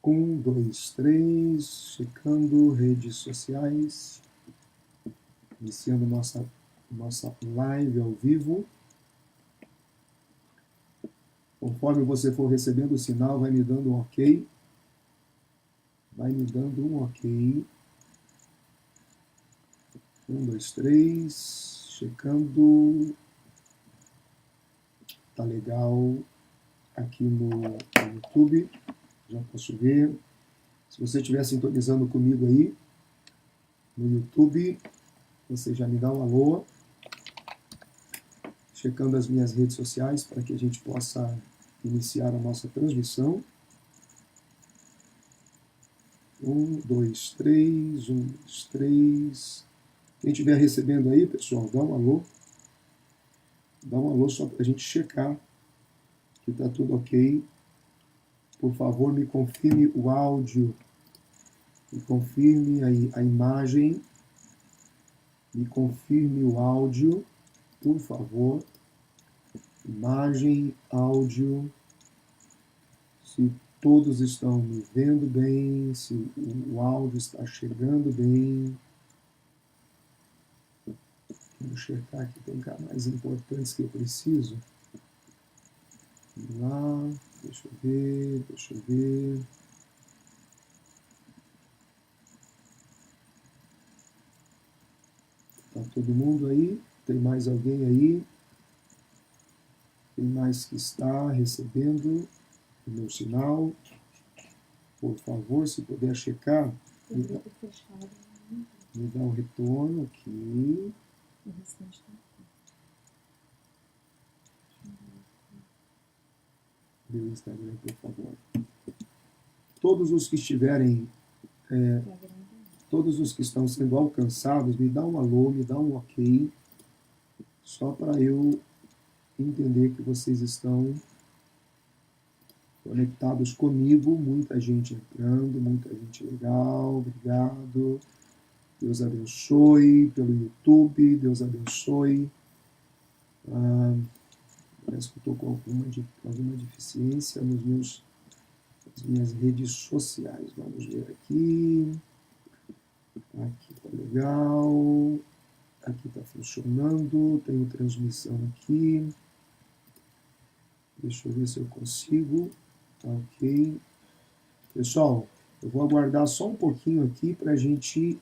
Um, dois, três, checando redes sociais, iniciando nossa live ao vivo. Conforme você for recebendo o sinal, vai me dando um ok. Vai me dando um ok. Um, dois, três, checando. Tá legal aqui no YouTube, já posso ver. Se você estiver sintonizando comigo aí no YouTube, você já me dá um alô, checando as minhas redes sociais para que a gente possa iniciar a nossa transmissão. Um, dois, três, um, dois, três. Quem estiver recebendo aí, pessoal, dá um alô. Dá um alô só para a gente checar que está tudo ok. Por favor, me confirme o áudio. Me confirme a imagem. Me confirme o áudio, por favor. Imagem, áudio. Se todos estão me vendo bem, se o áudio está chegando bem. Vamos checar aqui, tem canais importantes que eu preciso. Vamos lá, deixa eu ver. Tá todo mundo aí? Tem mais alguém aí? Tem mais que está recebendo o meu sinal? Por favor, se puder checar, me dá um retorno aqui. Meu Instagram, por favor. Todos os que estiverem, todos os que estão sendo alcançados, me dá um alô, me dá um ok, só para eu entender que vocês estão conectados comigo. Muita gente entrando, muita gente legal, obrigado. Deus abençoe pelo YouTube, Deus abençoe. Parece que eu estou com alguma deficiência nas minhas redes sociais. Vamos ver aqui. Aqui está legal. Aqui está funcionando. Tenho transmissão aqui. Deixa eu ver se eu consigo. Tá ok. Pessoal, eu vou aguardar só um pouquinho aqui para a gente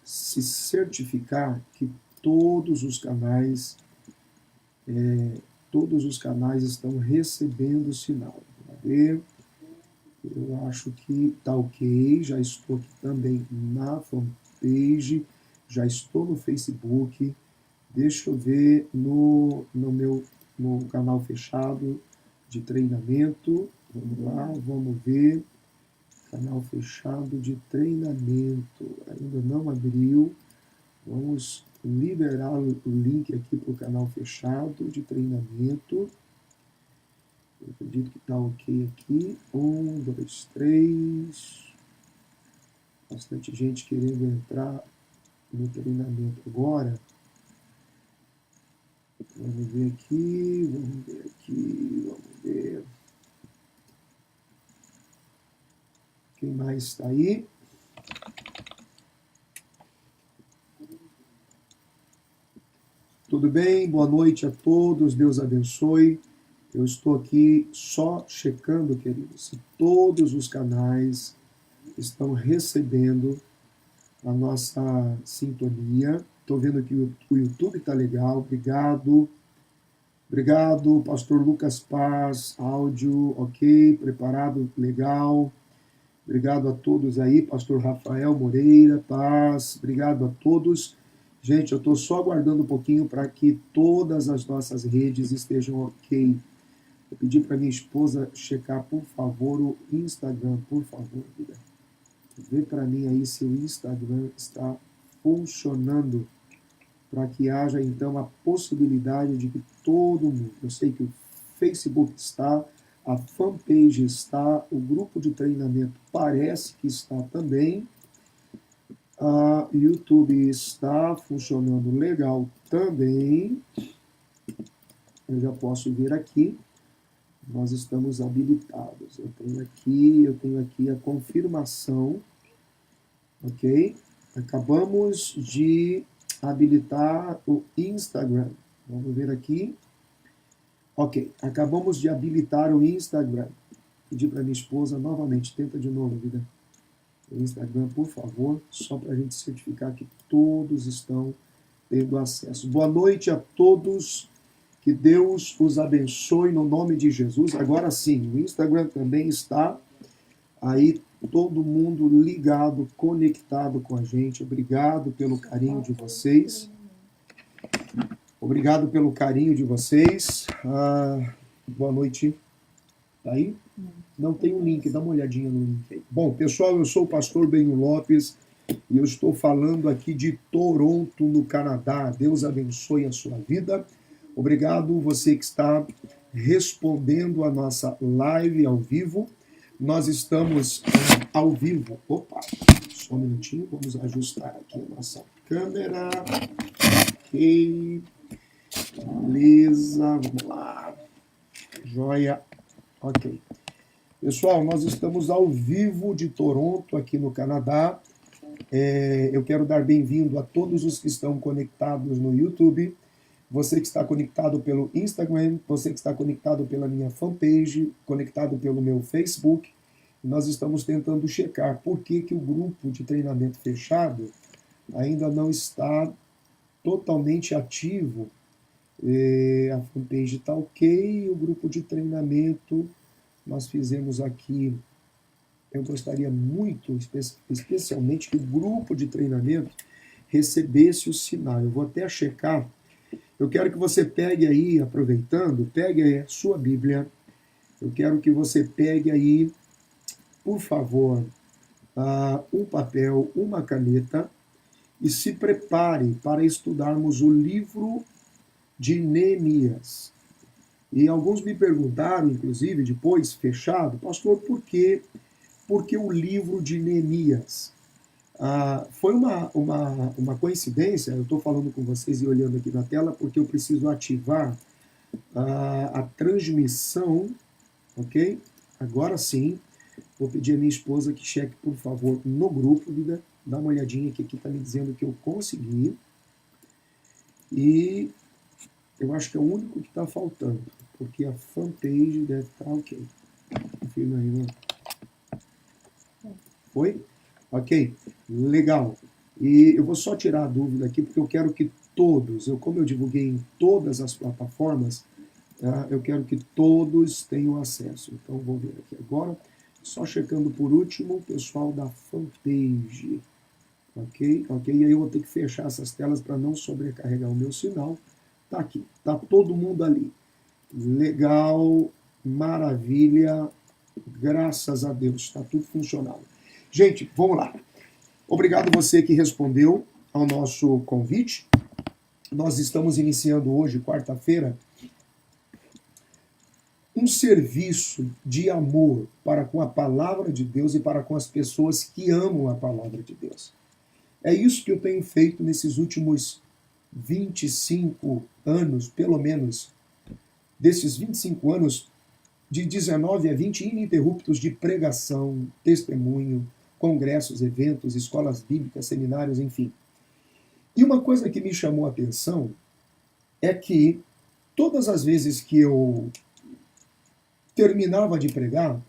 se certificar que todos os canais estão recebendo o sinal. Vamos ver. Eu acho que está ok. Já estou aqui também na fanpage. Já estou no Facebook. Deixa eu ver no canal fechado de treinamento. Vamos lá, vamos ver. Canal fechado de treinamento. Ainda não abriu. Vamos liberar o link aqui para o canal fechado de treinamento. Eu acredito que está ok aqui. 1, 2, 3. Bastante gente querendo entrar no treinamento agora. Vamos ver aqui, vamos ver aqui, vamos ver. Quem mais está aí? Tudo bem? Boa noite a todos, Deus abençoe. Eu estou aqui só checando, queridos, se todos os canais estão recebendo a nossa sintonia. Estou vendo que o YouTube está legal, obrigado. Obrigado, pastor Lucas Paz, áudio, ok, preparado, legal. Obrigado a todos aí, pastor Rafael Moreira, Paz, obrigado a todos. Gente, eu estou só aguardando um pouquinho para que todas as nossas redes estejam ok. Vou pedir para minha esposa checar, por favor, o Instagram, por favor, vida. Vê para mim aí se o Instagram está funcionando, para que haja, então, a possibilidade de que todo mundo, eu sei que o Facebook está, a fanpage está, o grupo de treinamento parece que está também, a YouTube está funcionando legal também, eu já posso ver aqui. Nós estamos habilitados. Eu tenho aqui a confirmação, ok? Acabamos de habilitar o Instagram. Vamos ver aqui. Ok, acabamos de habilitar o Instagram. Pedi para minha esposa novamente, tenta de novo, vida. O Instagram, por favor, só para a gente certificar que todos estão tendo acesso. Boa noite a todos. Que Deus os abençoe no nome de Jesus. Agora sim, o Instagram também está aí, todo mundo ligado, conectado com a gente. Obrigado pelo carinho de vocês. Obrigado pelo carinho de vocês. Boa noite. Tá aí? Não tem um link, dá uma olhadinha no link aí. Bom, pessoal, eu sou o pastor Benio Lopes e eu estou falando aqui de Toronto, no Canadá. Deus abençoe a sua vida. Obrigado você que está respondendo a nossa live ao vivo. Nós estamos ao vivo. Opa, só um minutinho, vamos ajustar aqui a nossa câmera. Ok, beleza, vamos lá. Joia, ok. Pessoal, nós estamos ao vivo de Toronto, aqui no Canadá. Eu quero dar bem-vindo a todos os que estão conectados no YouTube. Você que está conectado pelo Instagram, você que está conectado pela minha fanpage, conectado pelo meu Facebook, nós estamos tentando checar por que o grupo de treinamento fechado ainda não está totalmente ativo. A fanpage está ok, o grupo de treinamento nós fizemos aqui. Eu gostaria muito, especialmente, que o grupo de treinamento recebesse o sinal. Eu vou até checar. Eu quero que você pegue aí, aproveitando, pegue aí a sua Bíblia. Eu quero que você pegue aí, por favor, um papel, uma caneta e se prepare para estudarmos o livro de Neemias. E alguns me perguntaram, inclusive, depois, fechado, pastor, por quê? Porque o livro de Neemias? Foi uma coincidência, eu estou falando com vocês e olhando aqui na tela, porque eu preciso ativar a transmissão, ok? Agora sim, vou pedir a minha esposa que cheque, por favor, no grupo, vida, dá uma olhadinha que aqui está me dizendo que eu consegui, e eu acho que é o único que está faltando, porque a fanpage deve estar ok. Confirma aí, né? Foi? Ok, legal. E eu vou só tirar a dúvida aqui, porque eu quero que todos, como eu divulguei em todas as plataformas, eu quero que todos tenham acesso. Então, vou ver aqui agora. Só checando por último, o pessoal da fanpage. Ok? E aí eu vou ter que fechar essas telas para não sobrecarregar o meu sinal. Tá aqui, tá todo mundo ali. Legal, maravilha, graças a Deus, está tudo funcionando. Gente, vamos lá. Obrigado você que respondeu ao nosso convite. Nós estamos iniciando hoje, quarta-feira, um serviço de amor para com a palavra de Deus e para com as pessoas que amam a palavra de Deus. É isso que eu tenho feito nesses últimos 25 anos, pelo menos, desses 25 anos, de 19 a 20 ininterruptos de pregação, testemunho, congressos, eventos, escolas bíblicas, seminários, enfim. E uma coisa que me chamou a atenção é que todas as vezes que eu terminava de pregar,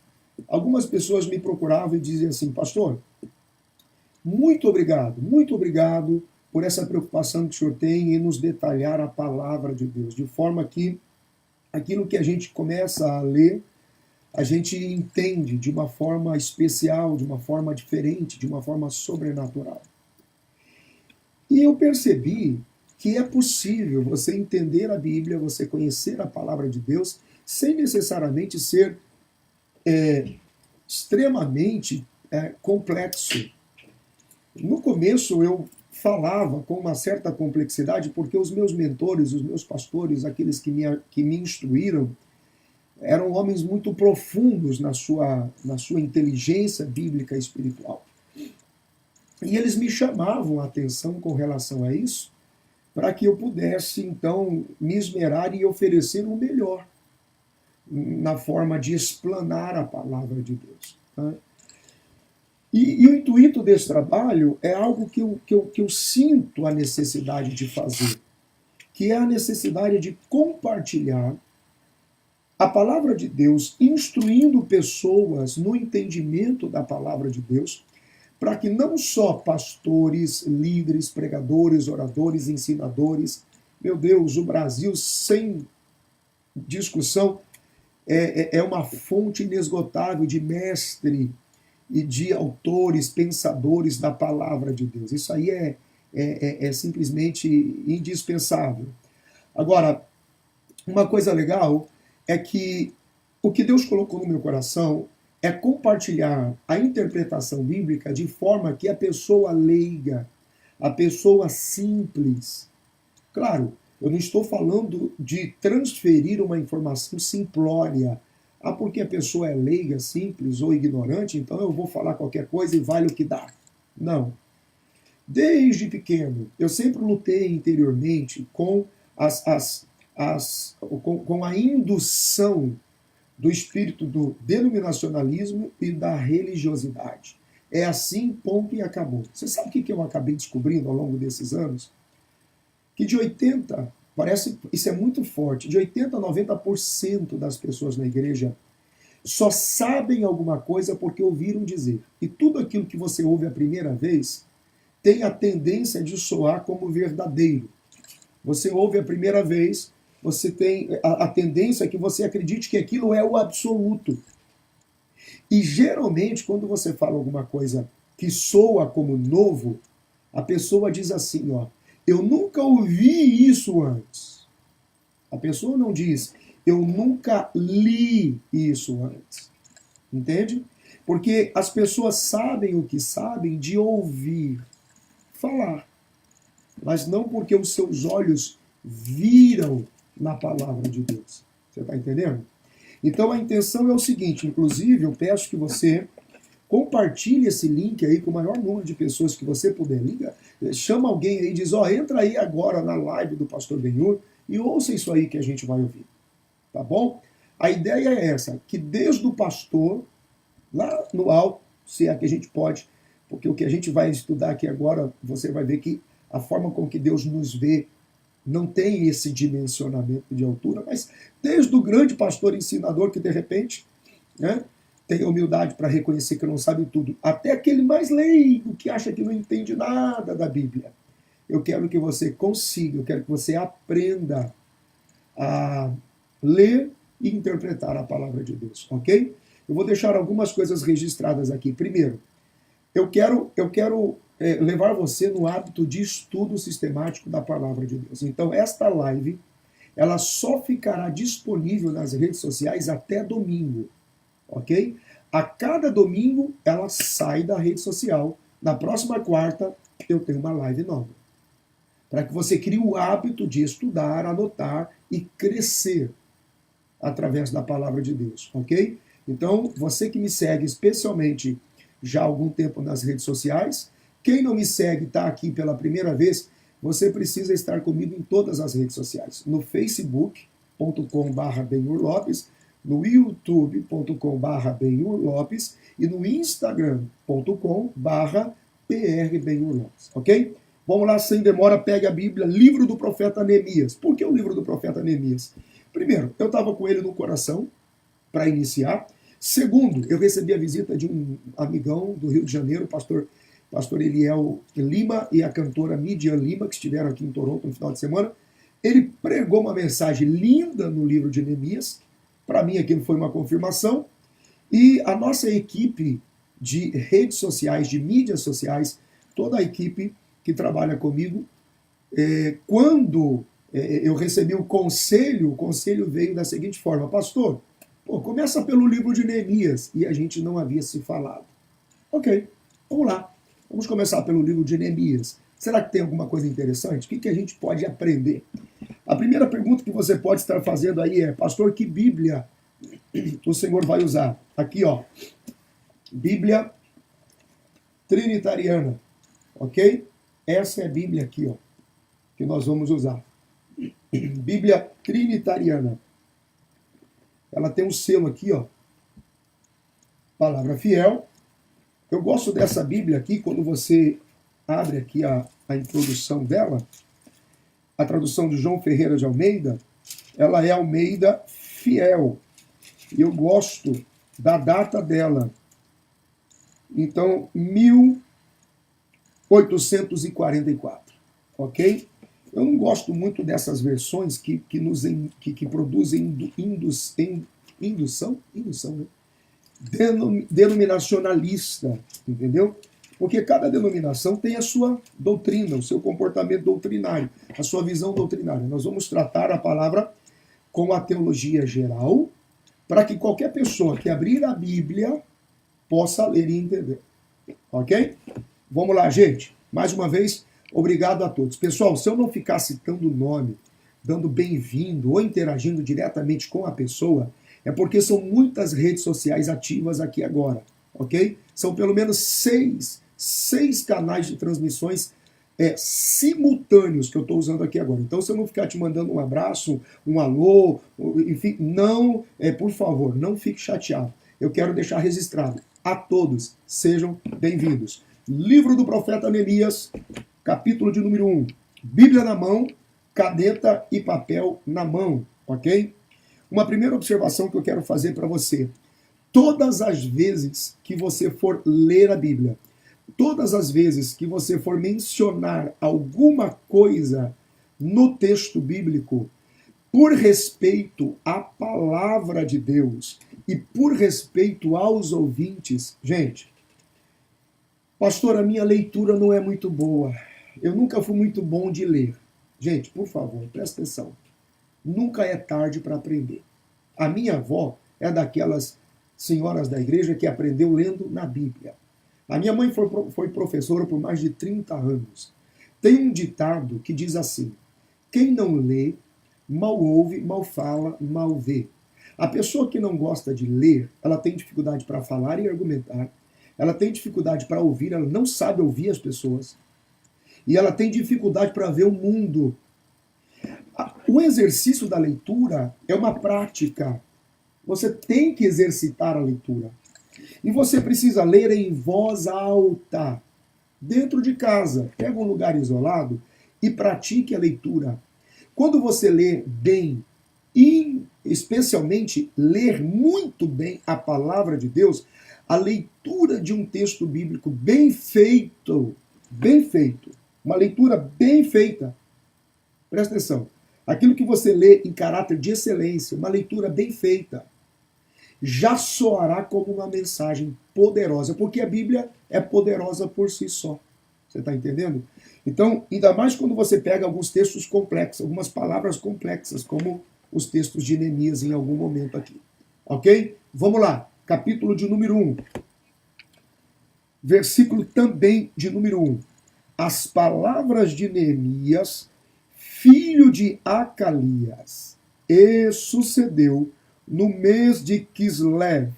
algumas pessoas me procuravam e diziam assim, pastor, muito obrigado por essa preocupação que o senhor tem em nos detalhar a palavra de Deus, de forma que aquilo que a gente começa a ler, a gente entende de uma forma especial, de uma forma diferente, de uma forma sobrenatural. E eu percebi que é possível você entender a Bíblia, você conhecer a palavra de Deus, sem necessariamente ser extremamente complexo. No começo eu falava com uma certa complexidade, porque os meus mentores, os meus pastores, aqueles que me instruíram, eram homens muito profundos na sua inteligência bíblica e espiritual. E eles me chamavam a atenção com relação a isso, para que eu pudesse, então, me esmerar e oferecer o melhor. na forma de explanar a palavra de Deus. Tá? E o intuito desse trabalho é algo que eu sinto a necessidade de fazer, que é a necessidade de compartilhar a palavra de Deus, instruindo pessoas no entendimento da palavra de Deus, para que não só pastores, líderes, pregadores, oradores, ensinadores, meu Deus, o Brasil, sem discussão, é uma fonte inesgotável de mestre e de autores, pensadores da palavra de Deus. Isso aí é simplesmente indispensável. Agora, uma coisa legal é que o que Deus colocou no meu coração é compartilhar a interpretação bíblica de forma que a pessoa leiga, a pessoa simples. Claro, eu não estou falando de transferir uma informação simplória. Ah, porque a pessoa é leiga, simples ou ignorante, então eu vou falar qualquer coisa e vale o que dá. Não. Desde pequeno, eu sempre lutei interiormente com com a indução do espírito do denominacionalismo e da religiosidade. É assim, ponto e acabou. Você sabe o que eu acabei descobrindo ao longo desses anos? Que de 80, parece, isso é muito forte, de 80 a 90% das pessoas na igreja só sabem alguma coisa porque ouviram dizer. E tudo aquilo que você ouve a primeira vez tem a tendência de soar como verdadeiro. Você ouve a primeira vez, você tem a tendência que você acredite que aquilo é o absoluto. E geralmente, quando você fala alguma coisa que soa como novo, a pessoa diz assim, ó, eu nunca ouvi isso antes. A pessoa não diz, eu nunca li isso antes. Entende? Porque as pessoas sabem o que sabem de ouvir falar, mas não porque os seus olhos viram na palavra de Deus. Você está entendendo? Então a intenção é o seguinte, inclusive eu peço que você compartilhe esse link aí com o maior número de pessoas que você puder. Liga, chama alguém aí e diz, ó, entra aí agora na live do Pastor Benhur e ouça isso aí que a gente vai ouvir. Tá bom? A ideia é essa, que desde o pastor, lá no alto, se é que a gente pode, porque o que a gente vai estudar aqui agora, você vai ver que a forma com que Deus nos vê não tem esse dimensionamento de altura, mas desde o grande pastor ensinador que de repente, né, tem humildade para reconhecer que não sabe tudo, até aquele mais leigo que acha que não entende nada da Bíblia. Eu quero que você consiga, eu quero que você aprenda a ler e interpretar a palavra de Deus, ok? Eu vou deixar algumas coisas registradas aqui. Primeiro, eu quero levar você no hábito de estudo sistemático da palavra de Deus. Então, esta live, ela só ficará disponível nas redes sociais até domingo, ok? A cada domingo, ela sai da rede social. Na próxima quarta, eu tenho uma live nova. Para que você crie o hábito de estudar, anotar e crescer através da palavra de Deus, ok? Então, você que me segue especialmente já há algum tempo nas redes sociais, quem não me segue, está aqui pela primeira vez, você precisa estar comigo em todas as redes sociais. No facebook.com/benhurlopes, no youtube.com/benhurlopes e no instagram.com/prbenhurlopes, ok? Vamos lá, sem demora, pegue a Bíblia, livro do profeta Neemias. Por que o livro do profeta Neemias? Primeiro, eu estava com ele no coração para iniciar. Segundo, eu recebi a visita de um amigão do Rio de Janeiro, o pastor Eliel Lima e a cantora Midian Lima, que estiveram aqui em Toronto no final de semana. Ele pregou uma mensagem linda no livro de Neemias. Para mim, aquilo foi uma confirmação. E a nossa equipe de redes sociais, de mídias sociais, toda a equipe que trabalha comigo, quando eu recebi o conselho veio da seguinte forma, pastor, começa pelo livro de Neemias, e a gente não havia se falado. Ok, vamos lá, vamos começar pelo livro de Neemias. Será que tem alguma coisa interessante? O que a gente pode aprender? A primeira pergunta que você pode estar fazendo aí é, pastor, que Bíblia o Senhor vai usar? Aqui, ó, Bíblia Trinitariana, ok? Essa é a Bíblia aqui, ó, que nós vamos usar. Bíblia Trinitariana. Ela tem um selo aqui, ó, Palavra Fiel. Eu gosto dessa Bíblia aqui, quando você abre aqui a introdução dela, a tradução de João Ferreira de Almeida, ela é Almeida Fiel. E eu gosto da data dela. Então, 1844, ok? Eu não gosto muito dessas versões que produzem indução, né? Denominacionalista, entendeu? Porque cada denominação tem a sua doutrina, o seu comportamento doutrinário, a sua visão doutrinária. Nós vamos tratar a palavra com a teologia geral, para que qualquer pessoa que abrir a Bíblia possa ler e entender. Ok? Vamos lá, gente. Mais uma vez, obrigado a todos. Pessoal, se eu não ficar citando o nome, dando bem-vindo ou interagindo diretamente com a pessoa, é porque são muitas redes sociais ativas aqui agora, ok? São pelo menos seis canais de transmissões simultâneos que eu estou usando aqui agora. Então, se eu não ficar te mandando um abraço, um alô, enfim, não, por favor, não fique chateado. Eu quero deixar registrado. A todos, sejam bem-vindos. Livro do profeta Neemias, capítulo de número 1. Bíblia na mão, caneta e papel na mão, ok? Uma primeira observação que eu quero fazer para você. Todas as vezes que você for ler a Bíblia, todas as vezes que você for mencionar alguma coisa no texto bíblico, por respeito à palavra de Deus e por respeito aos ouvintes, gente, pastor, a minha leitura não é muito boa. Eu nunca fui muito bom de ler. Gente, por favor, presta atenção. Nunca é tarde para aprender. A minha avó é daquelas senhoras da igreja que aprendeu lendo na Bíblia. A minha mãe foi professora por mais de 30 anos. Tem um ditado que diz assim: quem não lê, mal ouve, mal fala, mal vê. A pessoa que não gosta de ler, ela tem dificuldade para falar e argumentar, ela tem dificuldade para ouvir, ela não sabe ouvir as pessoas, e ela tem dificuldade para ver o mundo. O exercício da leitura é uma prática. Você tem que exercitar a leitura. E você precisa ler em voz alta, dentro de casa. Pega um lugar isolado e pratique a leitura. Quando você lê bem, e especialmente ler muito bem a palavra de Deus, a leitura de um texto bíblico bem feito, uma leitura bem feita, presta atenção, aquilo que você lê em caráter de excelência, uma leitura bem feita, já soará como uma mensagem poderosa, porque a Bíblia é poderosa por si só. Você está entendendo? Então, ainda mais quando você pega alguns textos complexos, algumas palavras complexas, como os textos de Neemias em algum momento aqui. Ok? Vamos lá. Capítulo de número 1. Versículo também de número 1. As palavras de Neemias, filho de Acalias, e sucedeu no mês de Quislev,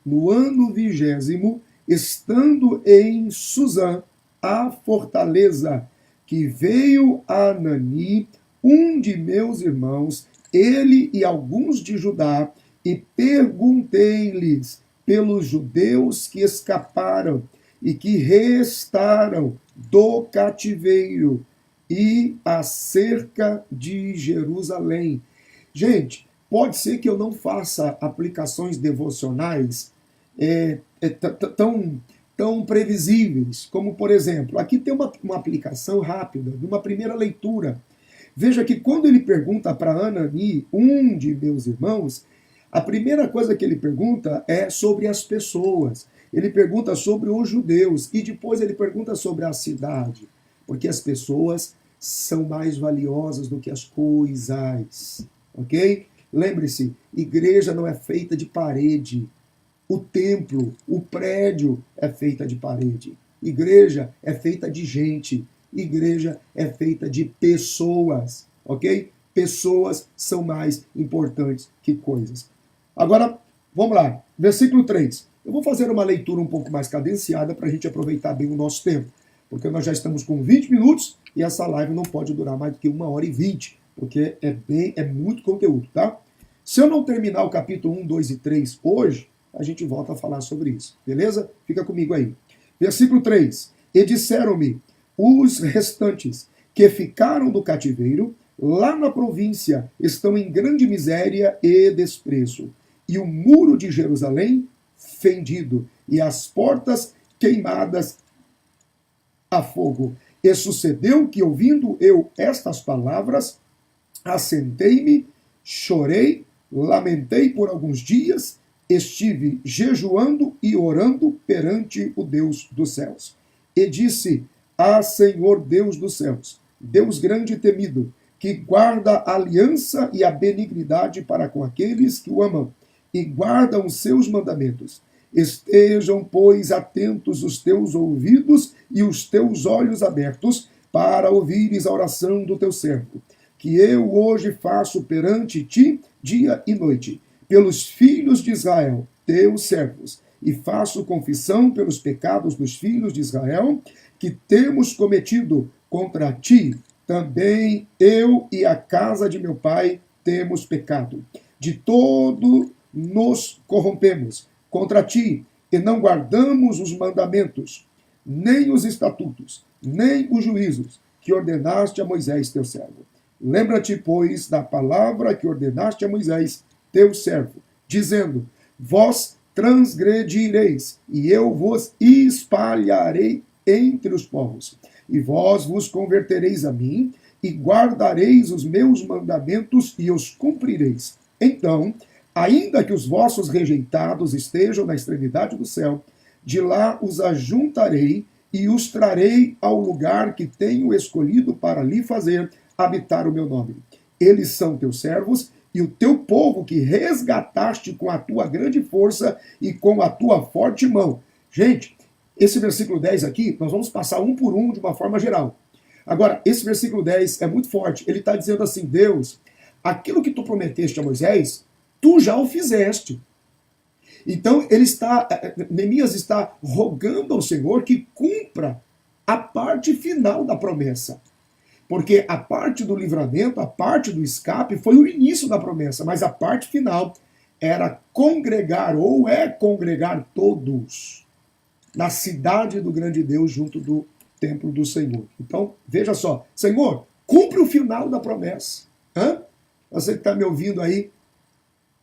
no ano 20º, estando em Suzã, a fortaleza, que veio a Anani, um de meus irmãos, ele e alguns de Judá, e perguntei-lhes pelos judeus que escaparam e que restaram do cativeiro e acerca de Jerusalém. Gente, pode ser que eu não faça aplicações devocionais tão previsíveis, como, por exemplo, aqui tem uma aplicação rápida, de uma primeira leitura. Veja que quando ele pergunta para Anani, um de meus irmãos, a primeira coisa que ele pergunta é sobre as pessoas. Ele pergunta sobre os judeus e depois ele pergunta sobre a cidade, porque as pessoas são mais valiosas do que as coisas, ok? Lembre-se, igreja não é feita de parede. O templo, o prédio é feita de parede. Igreja é feita de gente. Igreja é feita de pessoas, ok? Pessoas são mais importantes que coisas. Agora, vamos lá. Versículo 3. Eu vou fazer uma leitura um pouco mais cadenciada para a gente aproveitar bem o nosso tempo, porque nós já estamos com 20 minutos e essa live não pode durar mais do que 1h20, porque é muito conteúdo, tá? Se eu não terminar o capítulo 1, 2 e 3 hoje, a gente volta a falar sobre isso, beleza? Fica comigo aí. Versículo 3. E disseram-me os restantes que ficaram do cativeiro, lá na província, estão em grande miséria e desprezo. E o muro de Jerusalém fendido, e as portas queimadas a fogo. E sucedeu que, ouvindo eu estas palavras, assentei-me, chorei, lamentei por alguns dias, estive jejuando e orando perante o Deus dos céus. E disse: Ah, Senhor Deus dos céus, Deus grande e temido, que guarda a aliança e a benignidade para com aqueles que o amam e guardam os seus mandamentos. Estejam, pois, atentos os teus ouvidos e os teus olhos abertos para ouvires a oração do teu servo, que eu hoje faço perante ti dia e noite, pelos filhos de Israel, teus servos, e faço confissão pelos pecados dos filhos de Israel, que temos cometido contra ti. Também eu e a casa de meu pai temos pecado. De todo nos corrompemos contra ti, e não guardamos os mandamentos, nem os estatutos, nem os juízos que ordenaste a Moisés, teu servo. Lembra-te, pois, da palavra que ordenaste a Moisés, teu servo, dizendo: Vós transgredireis, e eu vos espalharei entre os povos. E vós vos convertereis a mim, e guardareis os meus mandamentos, e os cumprireis. Então, ainda que os vossos rejeitados estejam na extremidade do céu, de lá os ajuntarei, e os trarei ao lugar que tenho escolhido para lhe fazer habitar o meu nome. Eles são teus servos, e o teu povo que resgataste com a tua grande força e com a tua forte mão. Gente, esse versículo 10 aqui, nós vamos passar um por um de uma forma geral. Agora, esse versículo 10 é muito forte. Ele está dizendo assim: Deus, aquilo que tu prometeste a Moisés, tu já o fizeste. Então, Neemias está rogando ao Senhor que cumpra a parte final da promessa. Porque a parte do livramento, a parte do escape, foi o início da promessa, mas a parte final era congregar, ou é congregar todos na cidade do grande Deus, junto do templo do Senhor. Então, veja só, Senhor, cumpre o final da promessa. Você que está me ouvindo aí,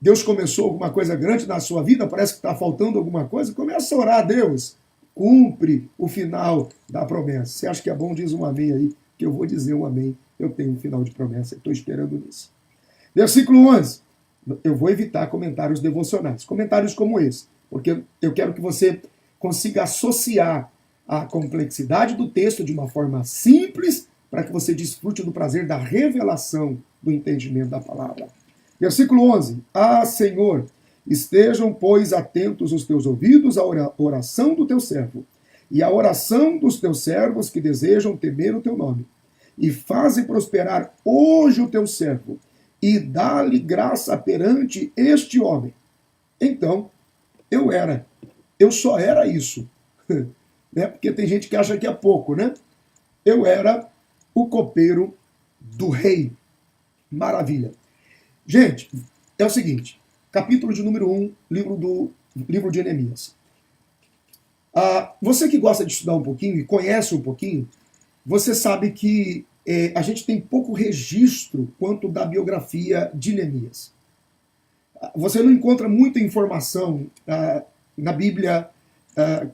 Deus começou alguma coisa grande na sua vida, parece que está faltando alguma coisa, começa a orar a Deus, cumpre o final da promessa. Você acha que é bom? Diz um amém aí, que eu vou dizer um amém. Eu tenho um final de promessa, estou esperando nisso. Versículo 11. Eu vou evitar comentários devocionais, comentários como esse, porque eu quero que você consiga associar a complexidade do texto de uma forma simples, para que você desfrute do prazer da revelação do entendimento da palavra. Versículo 11. Ah, Senhor, estejam, pois, atentos os teus ouvidos à oração do teu servo, e à oração dos teus servos que desejam temer o teu nome. E faze prosperar hoje o teu servo, e dá-lhe graça perante este homem. Então, eu só era isso. Né? Porque tem gente que acha que é pouco, né? Eu era o copeiro do rei. Maravilha. Gente, é o seguinte, capítulo de número 1, livro de Neemias. Você que gosta de estudar um pouquinho e conhece um pouquinho, você sabe que a gente tem pouco registro quanto da biografia de Neemias. Você não encontra muita informação na Bíblia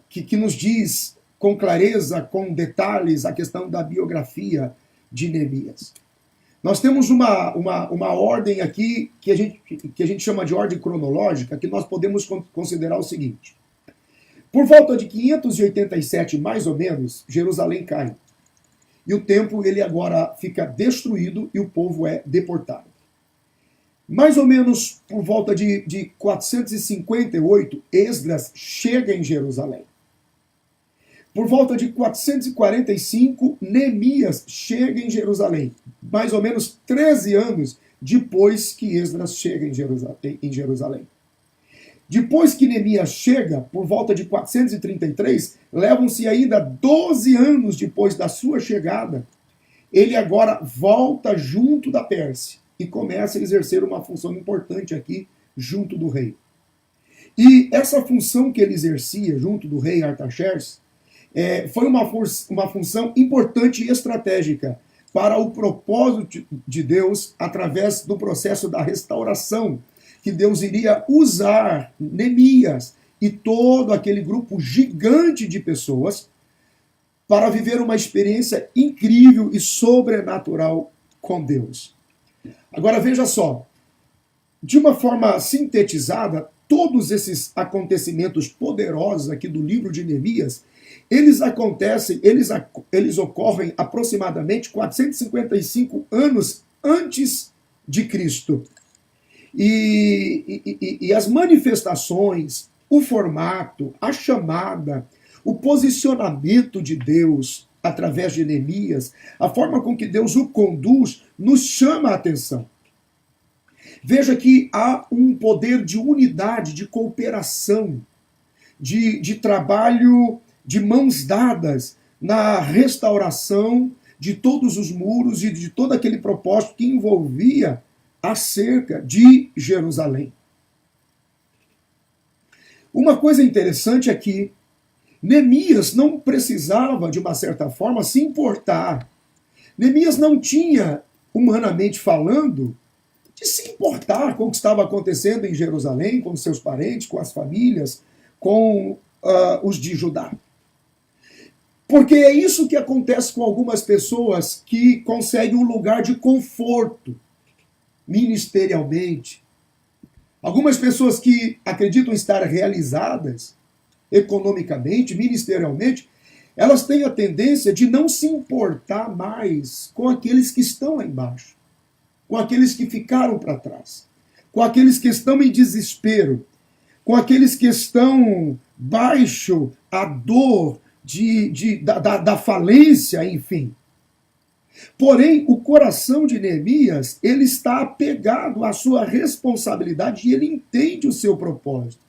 que nos diz com clareza, com detalhes, a questão da biografia de Neemias. Nós temos uma ordem aqui que a gente chama de ordem cronológica, que nós podemos considerar o seguinte. Por volta de 587, mais ou menos, Jerusalém cai. E o templo ele agora fica destruído e o povo é deportado. Mais ou menos por volta de 458, Esdras chega em Jerusalém. Por volta de 445, Neemias chega em Jerusalém. Mais ou menos 13 anos depois que Esdras chega em Jerusalém. Depois que Neemias chega, por volta de 433, levam-se ainda 12 anos depois da sua chegada. Ele agora volta junto da Pérsia. e começa a exercer uma função importante aqui junto do rei. E essa função que ele exercia junto do rei Artaxerxes foi uma função importante e estratégica para o propósito de Deus através do processo da restauração, que Deus iria usar Neemias e todo aquele grupo gigante de pessoas para viver uma experiência incrível e sobrenatural com Deus. Agora veja só, de uma forma sintetizada, todos esses acontecimentos poderosos aqui do livro de Neemias, eles ocorrem aproximadamente 455 anos antes de Cristo. E as manifestações, o formato, a chamada, o posicionamento de Deus através de Neemias, a forma com que Deus o conduz, nos chama a atenção. Veja que há um poder de unidade, de cooperação, de trabalho de mãos dadas na restauração de todos os muros e de todo aquele propósito que envolvia a cerca de Jerusalém. Uma coisa interessante é que Neemias não precisava, de uma certa forma, se importar. Neemias não tinha, humanamente falando, de se importar com o que estava acontecendo em Jerusalém, com seus parentes, com as famílias, com os de Judá. Porque é isso que acontece com algumas pessoas que conseguem um lugar de conforto ministerialmente. Algumas pessoas que acreditam estar realizadas economicamente, ministerialmente, elas têm a tendência de não se importar mais com aqueles que estão lá embaixo, com aqueles que ficaram para trás, com aqueles que estão em desespero, com aqueles que estão baixo a dor da falência, enfim. Porém, o coração de Neemias, ele está apegado à sua responsabilidade e ele entende o seu propósito.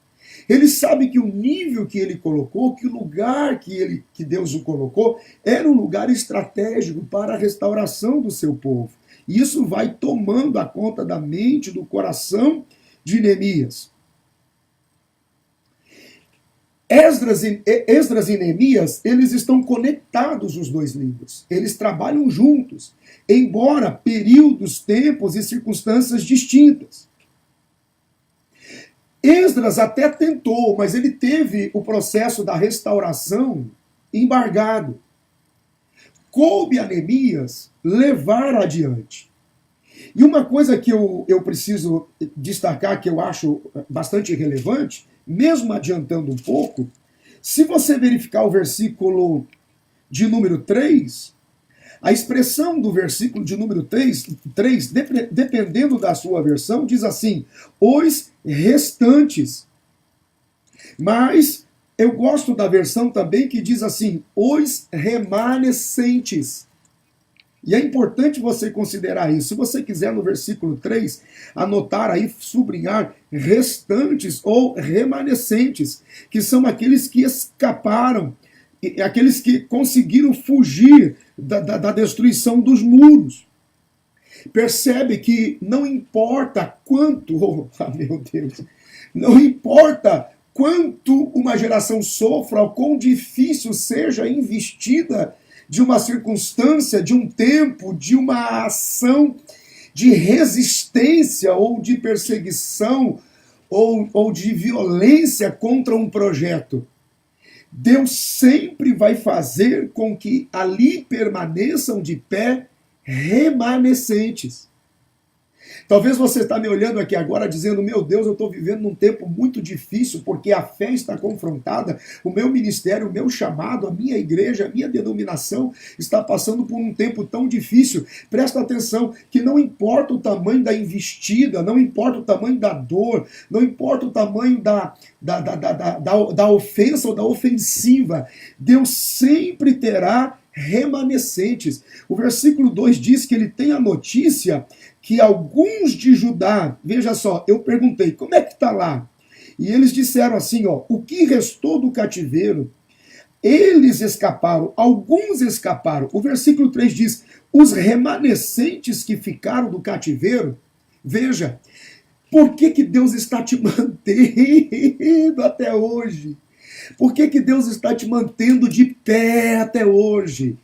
Ele sabe que o nível que ele colocou, que o lugar que Deus o colocou, era um lugar estratégico para a restauração do seu povo. E isso vai tomando a conta da mente, do coração de Neemias. Esdras e Neemias, eles estão conectados, os dois livros. Eles trabalham juntos, embora períodos, tempos e circunstâncias distintas. Esdras até tentou, mas ele teve o processo da restauração embargado. Coube a Neemias levar adiante. E uma coisa que eu preciso destacar, que eu acho bastante relevante, mesmo adiantando um pouco, se você verificar o versículo de número 3, a expressão do versículo de número 3, dependendo da sua versão, diz assim, os restantes. Mas eu gosto da versão também que diz assim, os remanescentes. E é importante você considerar isso. Se você quiser, no versículo 3, anotar aí, sublinhar restantes ou remanescentes, que são aqueles que escaparam, aqueles que conseguiram fugir da destruição dos muros. Percebe que não importa quanto, meu Deus, não importa quanto uma geração sofra, ou quão difícil seja investida de uma circunstância, de um tempo, de uma ação de resistência ou de perseguição ou de violência contra um projeto. Deus sempre vai fazer com que ali permaneçam de pé remanescentes. Talvez você está me olhando aqui agora dizendo, meu Deus, eu estou vivendo num tempo muito difícil porque a fé está confrontada, o meu ministério, o meu chamado, a minha igreja, a minha denominação está passando por um tempo tão difícil. Presta atenção que não importa o tamanho da investida, não importa o tamanho da dor, não importa o tamanho da ofensa ou da ofensiva, Deus sempre terá remanescentes. O versículo 2 diz que ele tem a notícia que alguns de Judá, veja só, eu perguntei, como é que está lá? E eles disseram assim, ó, o que restou do cativeiro, eles escaparam, alguns escaparam. O versículo 3 diz, Os remanescentes que ficaram do cativeiro, veja, por que, que Deus está te mantendo até hoje? Por que, que Deus está te mantendo de pé até hoje?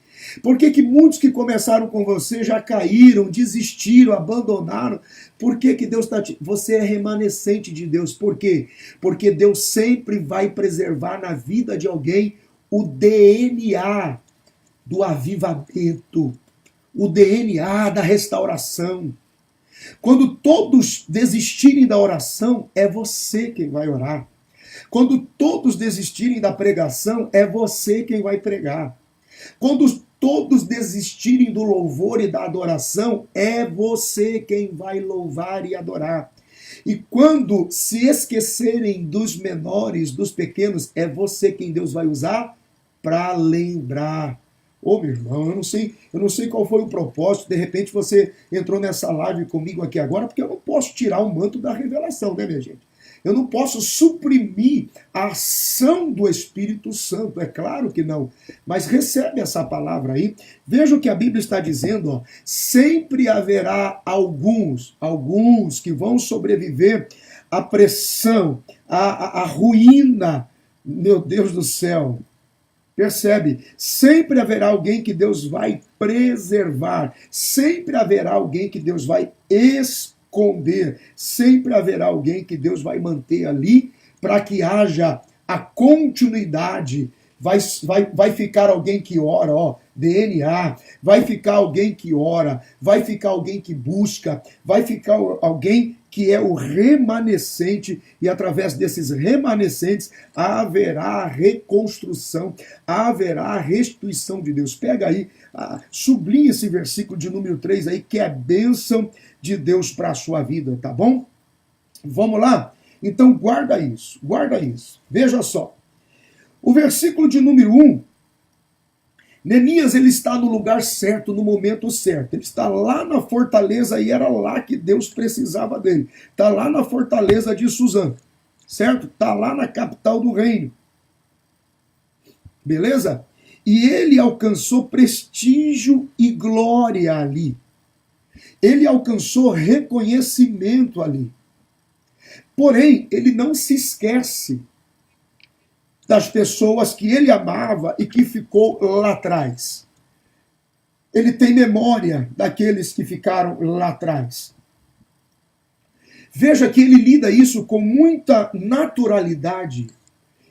Por que, que muitos que começaram com você já caíram, desistiram, abandonaram? Por que, que Deus está te... Você é remanescente de Deus. Por quê? Porque Deus sempre vai preservar na vida de alguém o DNA do avivamento, o DNA da restauração. Quando todos desistirem da oração, é você quem vai orar. Quando todos desistirem da pregação, é você quem vai pregar. Quando todos desistirem do louvor e da adoração, é você quem vai louvar e adorar. E quando se esquecerem dos menores, dos pequenos, é você quem Deus vai usar para lembrar. Ô, meu irmão, eu não sei qual foi o propósito, de repente você entrou nessa live comigo aqui agora, porque eu não posso tirar o manto da revelação, né, minha gente? Eu não posso suprimir a ação do Espírito Santo, é claro que não. Mas recebe essa palavra aí. Veja o que a Bíblia está dizendo, ó. Sempre haverá alguns que vão sobreviver à pressão, à ruína, meu Deus do céu. Percebe? Sempre haverá alguém que Deus vai preservar. Sempre haverá alguém que Deus vai esconder. Sempre haverá alguém que Deus vai manter ali para que haja a continuidade. Vai ficar alguém que ora, ó, DNA, vai ficar alguém que ora, vai ficar alguém que busca, vai ficar alguém que é o remanescente, e através desses remanescentes haverá reconstrução, haverá restituição de Deus. Pega aí, sublinha esse versículo de número 3 aí, que é bênção de Deus para a sua vida, tá bom? Vamos lá? Então guarda isso, guarda isso. Veja só. O versículo de número 1, Neemias ele está no lugar certo, no momento certo. Ele está lá na fortaleza e era lá que Deus precisava dele. Está lá na fortaleza de Suzã, certo? Está lá na capital do reino. Beleza? E ele alcançou prestígio e glória ali. Ele alcançou reconhecimento ali. Porém, ele não se esquece das pessoas que ele amava e que ficou lá atrás. Ele tem memória daqueles que ficaram lá atrás. Veja que ele lida isso com muita naturalidade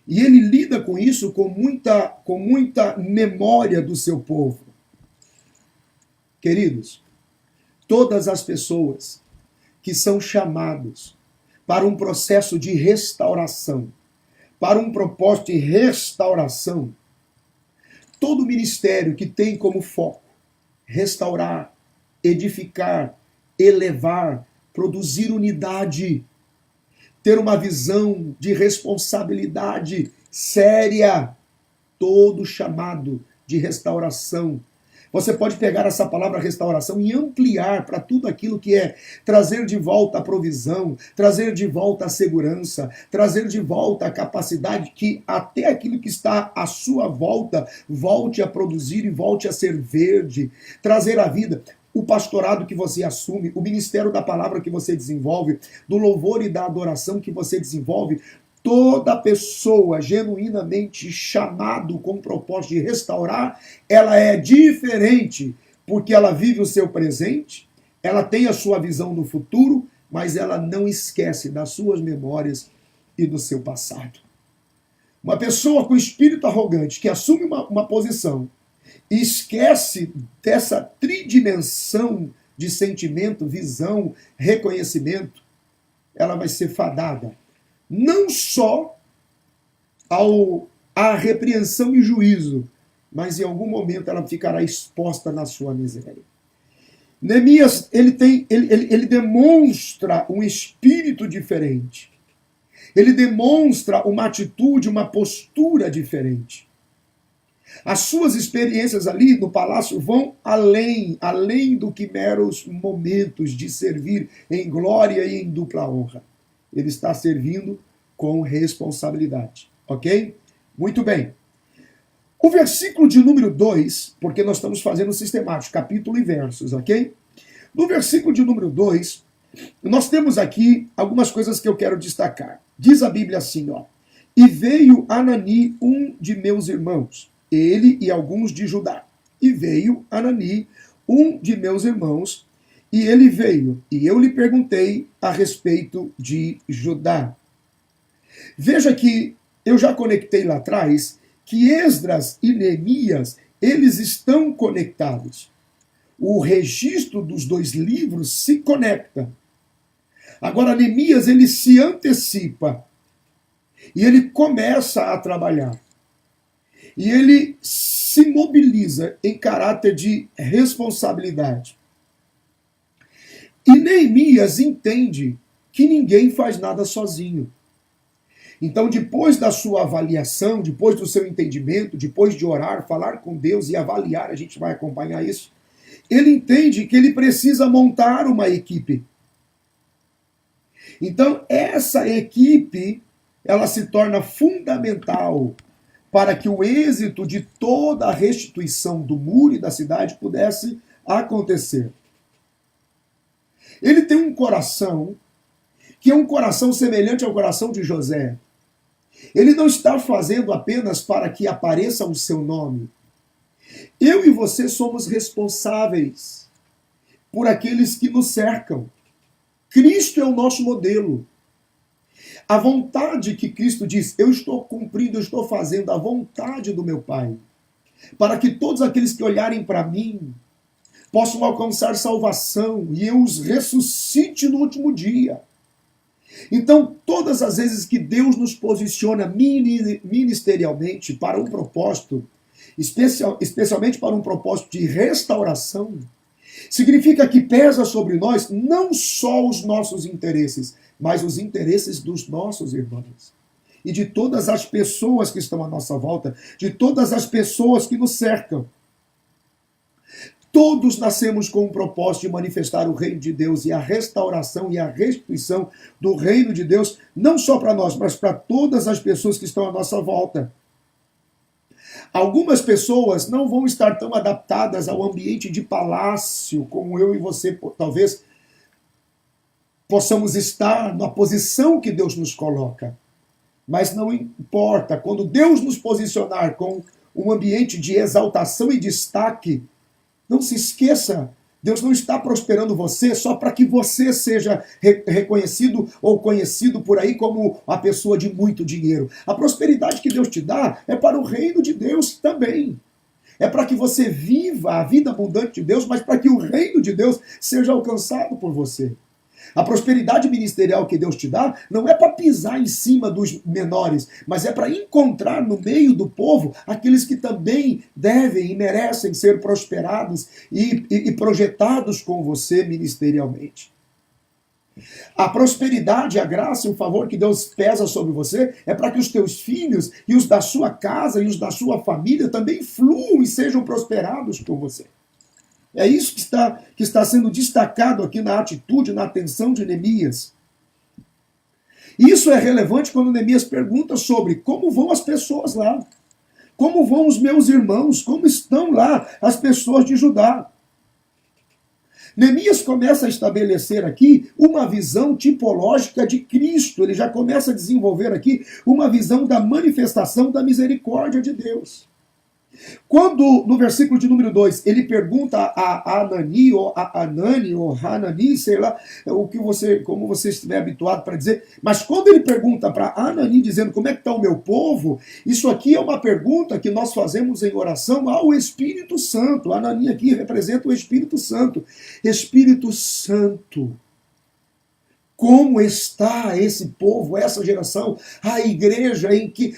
e ele lida com isso com muita memória do seu povo. Queridos, todas as pessoas que são chamados para um processo de restauração, para um propósito de restauração, todo ministério que tem como foco restaurar, edificar, elevar, produzir unidade, ter uma visão de responsabilidade séria, todo chamado de restauração. Você pode pegar essa palavra restauração e ampliar para tudo aquilo que é trazer de volta a provisão, trazer de volta a segurança, trazer de volta a capacidade que até aquilo que está à sua volta volte a produzir e volte a ser verde, trazer a vida. O pastorado que você assume, o ministério da palavra que você desenvolve, do louvor e da adoração que você desenvolve, toda pessoa genuinamente chamado com o propósito de restaurar, ela é diferente, porque ela vive o seu presente, ela tem a sua visão do futuro, mas ela não esquece das suas memórias e do seu passado. Uma pessoa com espírito arrogante que assume uma posição e esquece dessa tridimensão de sentimento, visão, reconhecimento, ela vai ser fadada não só à repreensão e juízo, mas em algum momento ela ficará exposta na sua miséria. Neemias, ele demonstra um espírito diferente. Ele demonstra uma atitude, uma postura diferente. As suas experiências ali no palácio vão além do que meros momentos de servir em glória e em dupla honra. Ele está servindo com responsabilidade, ok? Muito bem. O versículo de número 2, porque nós estamos fazendo sistemático, capítulo e versos, ok? No versículo de número 2, nós temos aqui algumas coisas que eu quero destacar. Diz a Bíblia assim, ó: e veio Anani, um de meus irmãos, ele e alguns de Judá. E veio Anani, um de meus irmãos, e ele veio, e eu lhe perguntei a respeito de Judá. Veja que eu já conectei lá atrás que Esdras e Neemias, eles estão conectados. O registro dos dois livros se conecta. Agora, Neemias, ele se antecipa e ele começa a trabalhar. E ele se mobiliza em caráter de responsabilidade. E Neemias entende que ninguém faz nada sozinho. Então, depois da sua avaliação, depois do seu entendimento, depois de orar, falar com Deus e avaliar, a gente vai acompanhar isso, ele entende que ele precisa montar uma equipe. Então, essa equipe, ela se torna fundamental para que o êxito de toda a restituição do muro e da cidade pudesse acontecer. Ele tem um coração que é um coração semelhante ao coração de José. Ele não está fazendo apenas para que apareça o seu nome. Eu e você somos responsáveis por aqueles que nos cercam. Cristo é o nosso modelo. A vontade que Cristo diz, eu estou cumprindo, eu estou fazendo a vontade do meu Pai, para que todos aqueles que olharem para mim possam alcançar salvação e eu os ressuscite no último dia. Então, todas as vezes que Deus nos posiciona ministerialmente para um propósito, especialmente para um propósito de restauração, significa que pesa sobre nós não só os nossos interesses, mas os interesses dos nossos irmãos. E de todas as pessoas que estão à nossa volta, de todas as pessoas que nos cercam. Todos nascemos com o propósito de manifestar o reino de Deus e a restauração e a restituição do reino de Deus, não só para nós, mas para todas as pessoas que estão à nossa volta. Algumas pessoas não vão estar tão adaptadas ao ambiente de palácio como eu e você talvez possamos estar na posição que Deus nos coloca. Mas não importa, quando Deus nos posicionar com um ambiente de exaltação e destaque, não se esqueça, Deus não está prosperando você só para que você seja reconhecido ou conhecido por aí como a pessoa de muito dinheiro. A prosperidade que Deus te dá é para o reino de Deus também. É para que você viva a vida abundante de Deus, mas para que o reino de Deus seja alcançado por você. A prosperidade ministerial que Deus te dá não é para pisar em cima dos menores, mas é para encontrar no meio do povo aqueles que também devem e merecem ser prosperados e projetados com você ministerialmente. A prosperidade, a graça e o favor que Deus pesa sobre você é para que os teus filhos e os da sua casa e os da sua família também fluam e sejam prosperados com você. É isso que está sendo destacado aqui na atitude, na atenção de Neemias. Isso é relevante quando Neemias pergunta sobre como vão as pessoas lá. Como vão os meus irmãos? Como estão lá as pessoas de Judá? Neemias começa a estabelecer aqui uma visão tipológica de Cristo. Ele já começa a desenvolver aqui uma visão da manifestação da misericórdia de Deus. Quando, no versículo de número 2, ele pergunta a Anani, ou a Anani, ou Hanani, sei lá, como você estiver habituado para dizer, mas quando ele pergunta para Anani, dizendo como é que está o meu povo, isso aqui é uma pergunta que nós fazemos em oração ao Espírito Santo. A Anani aqui representa o Espírito Santo. Espírito Santo, como está esse povo, essa geração, a igreja, em que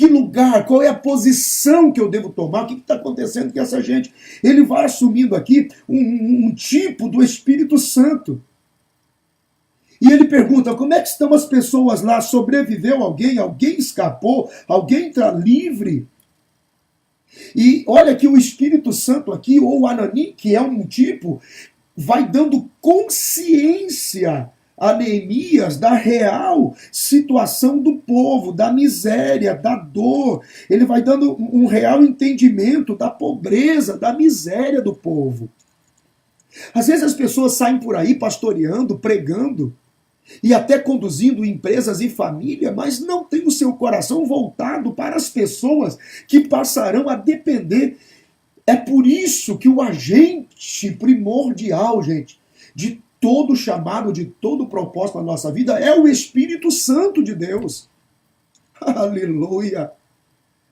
lugar, qual é a posição que eu devo tomar, o que está acontecendo com essa gente? Ele vai assumindo aqui um tipo do Espírito Santo. E ele pergunta, como é que estão as pessoas lá? Sobreviveu alguém? Alguém escapou? Alguém está livre? E olha que o Espírito Santo aqui, ou Anani, que é um tipo, vai dando consciência a Neemias da real situação do povo, da miséria, da dor. Ele vai dando um real entendimento da pobreza, da miséria do povo. Às vezes as pessoas saem por aí pastoreando, pregando e até conduzindo empresas e família, mas não tem o seu coração voltado para as pessoas que passarão a depender. É por isso que o agente primordial, gente, de todo chamado, de todo propósito na nossa vida é o Espírito Santo de Deus. Aleluia!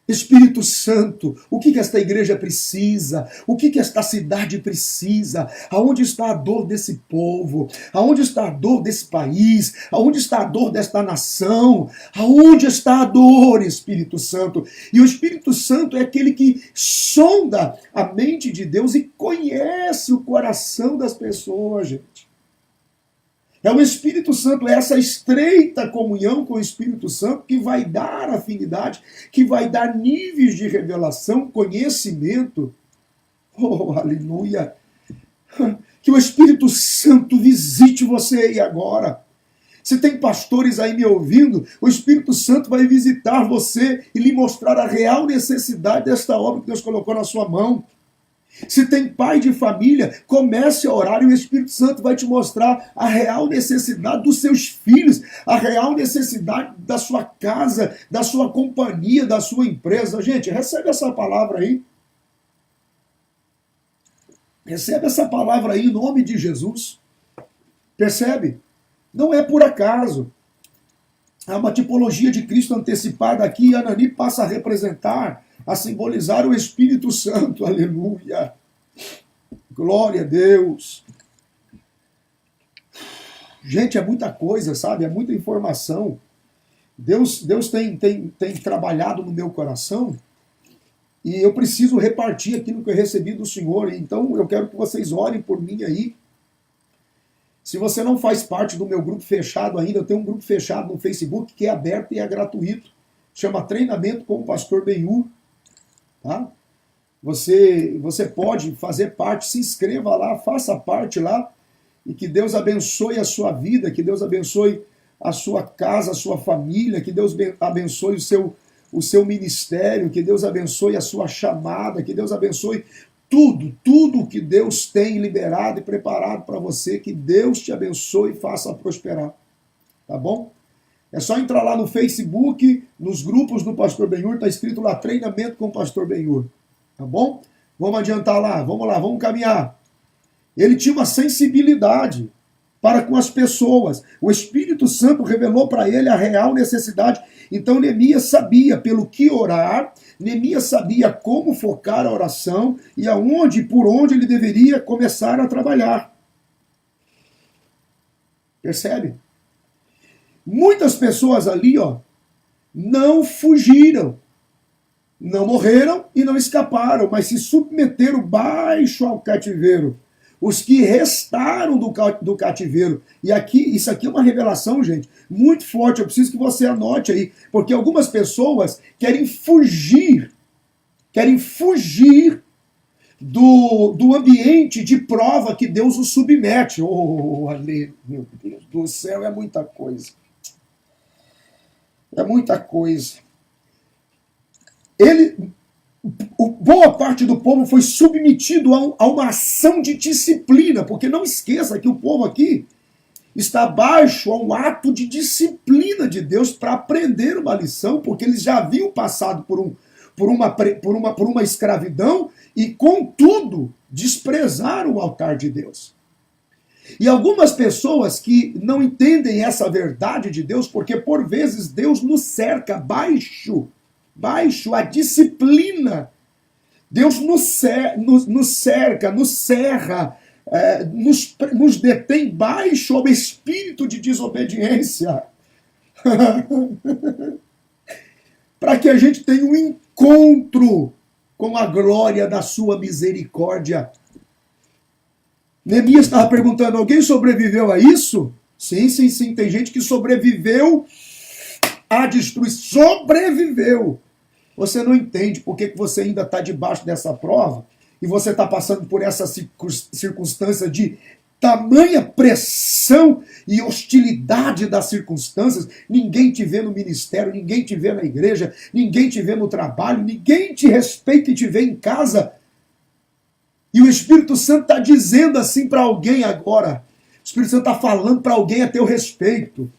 Espírito Santo, o que esta igreja precisa? O que esta cidade precisa? Aonde está a dor desse povo? Aonde está a dor desse país? Aonde está a dor desta nação? Aonde está a dor, Espírito Santo? E o Espírito Santo é aquele que sonda a mente de Deus e conhece o coração das pessoas, gente. É o Espírito Santo, é essa estreita comunhão com o Espírito Santo que vai dar afinidade, que vai dar níveis de revelação, conhecimento. Oh, aleluia! Que o Espírito Santo visite você aí agora. Se tem pastores aí me ouvindo, o Espírito Santo vai visitar você e lhe mostrar a real necessidade desta obra que Deus colocou na sua mão. Se tem pai de família, comece a orar e o Espírito Santo vai te mostrar a real necessidade dos seus filhos, a real necessidade da sua casa, da sua companhia, da sua empresa. Gente, recebe essa palavra aí. Recebe essa palavra aí em nome de Jesus. Percebe? Não é por acaso. Há uma tipologia de Cristo antecipada aqui e Anani passa a representar, a simbolizar o Espírito Santo. Aleluia! Glória a Deus! Gente, é muita coisa, sabe? É muita informação. Deus tem trabalhado no meu coração e eu preciso repartir aquilo que eu recebi do Senhor. Então eu quero que vocês orem por mim aí. Se você não faz parte do meu grupo fechado ainda, eu tenho um grupo fechado no Facebook que é aberto e é gratuito. Chama Treinamento com o Pastor Benhur. Tá? Você pode fazer parte, se inscreva lá, faça parte lá, e que Deus abençoe a sua vida, que Deus abençoe a sua casa, a sua família, que Deus abençoe o seu ministério, que Deus abençoe a sua chamada, que Deus abençoe tudo que Deus tem liberado e preparado para você, que Deus te abençoe e faça prosperar. Tá bom? É só entrar lá no Facebook, nos grupos do Pastor Benhur, está escrito lá, Treinamento com o Pastor Benhur. Tá bom? Vamos adiantar lá, vamos caminhar. Ele tinha uma sensibilidade para com as pessoas. O Espírito Santo revelou para ele a real necessidade. Então Neemias sabia pelo que orar, Neemias sabia como focar a oração e por onde ele deveria começar a trabalhar. Percebe? Muitas pessoas ali, não fugiram, não morreram e não escaparam, mas se submeteram baixo ao cativeiro. Os que restaram do cativeiro. E isso aqui é uma revelação, gente, muito forte. Eu preciso que você anote aí, porque algumas pessoas querem fugir do ambiente de prova que Deus os submete. Oh, meu Deus do céu, é muita coisa. É muita coisa. Boa parte do povo foi submetido a uma ação de disciplina, porque não esqueça que o povo aqui está abaixo a um ato de disciplina de Deus para aprender uma lição, porque eles já haviam passado por uma escravidão e, contudo, desprezaram o altar de Deus. E algumas pessoas que não entendem essa verdade de Deus, porque por vezes Deus nos cerca baixo a disciplina. Deus nos cerca, nos cerra, nos detém baixo ao espírito de desobediência. Para que a gente tenha um encontro com a glória da sua misericórdia. Neemias estava perguntando, alguém sobreviveu a isso? Sim, tem gente que sobreviveu à destruição. Sobreviveu. Você não entende por que você ainda está debaixo dessa prova e você está passando por essa circunstância de tamanha pressão e hostilidade das circunstâncias, ninguém te vê no ministério, ninguém te vê na igreja, ninguém te vê no trabalho, ninguém te respeita e te vê em casa. E o Espírito Santo está dizendo assim para alguém agora. O Espírito Santo está falando para alguém a teu respeito.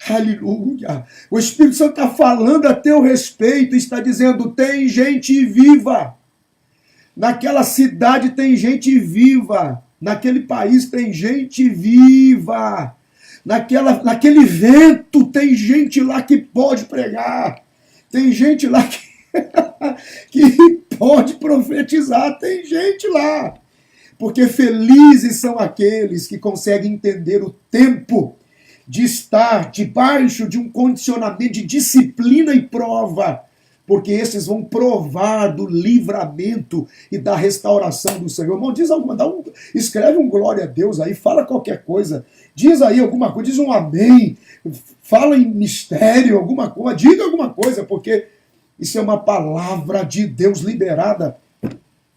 Aleluia. O Espírito Santo está falando a teu respeito e está dizendo, tem gente viva. Naquela cidade tem gente viva. Naquele país tem gente viva. Naquele vento tem gente lá que pode pregar. Tem gente lá que pode profetizar. Tem gente lá. Porque felizes são aqueles que conseguem entender o tempo de estar debaixo de um condicionamento de disciplina e prova, porque esses vão provar do livramento e da restauração do Senhor. Irmão, diz alguma, escreve um glória a Deus aí, fala qualquer coisa, diz aí alguma coisa, diz um amém, fala em mistério, alguma coisa, diga alguma coisa, porque isso é uma palavra de Deus liberada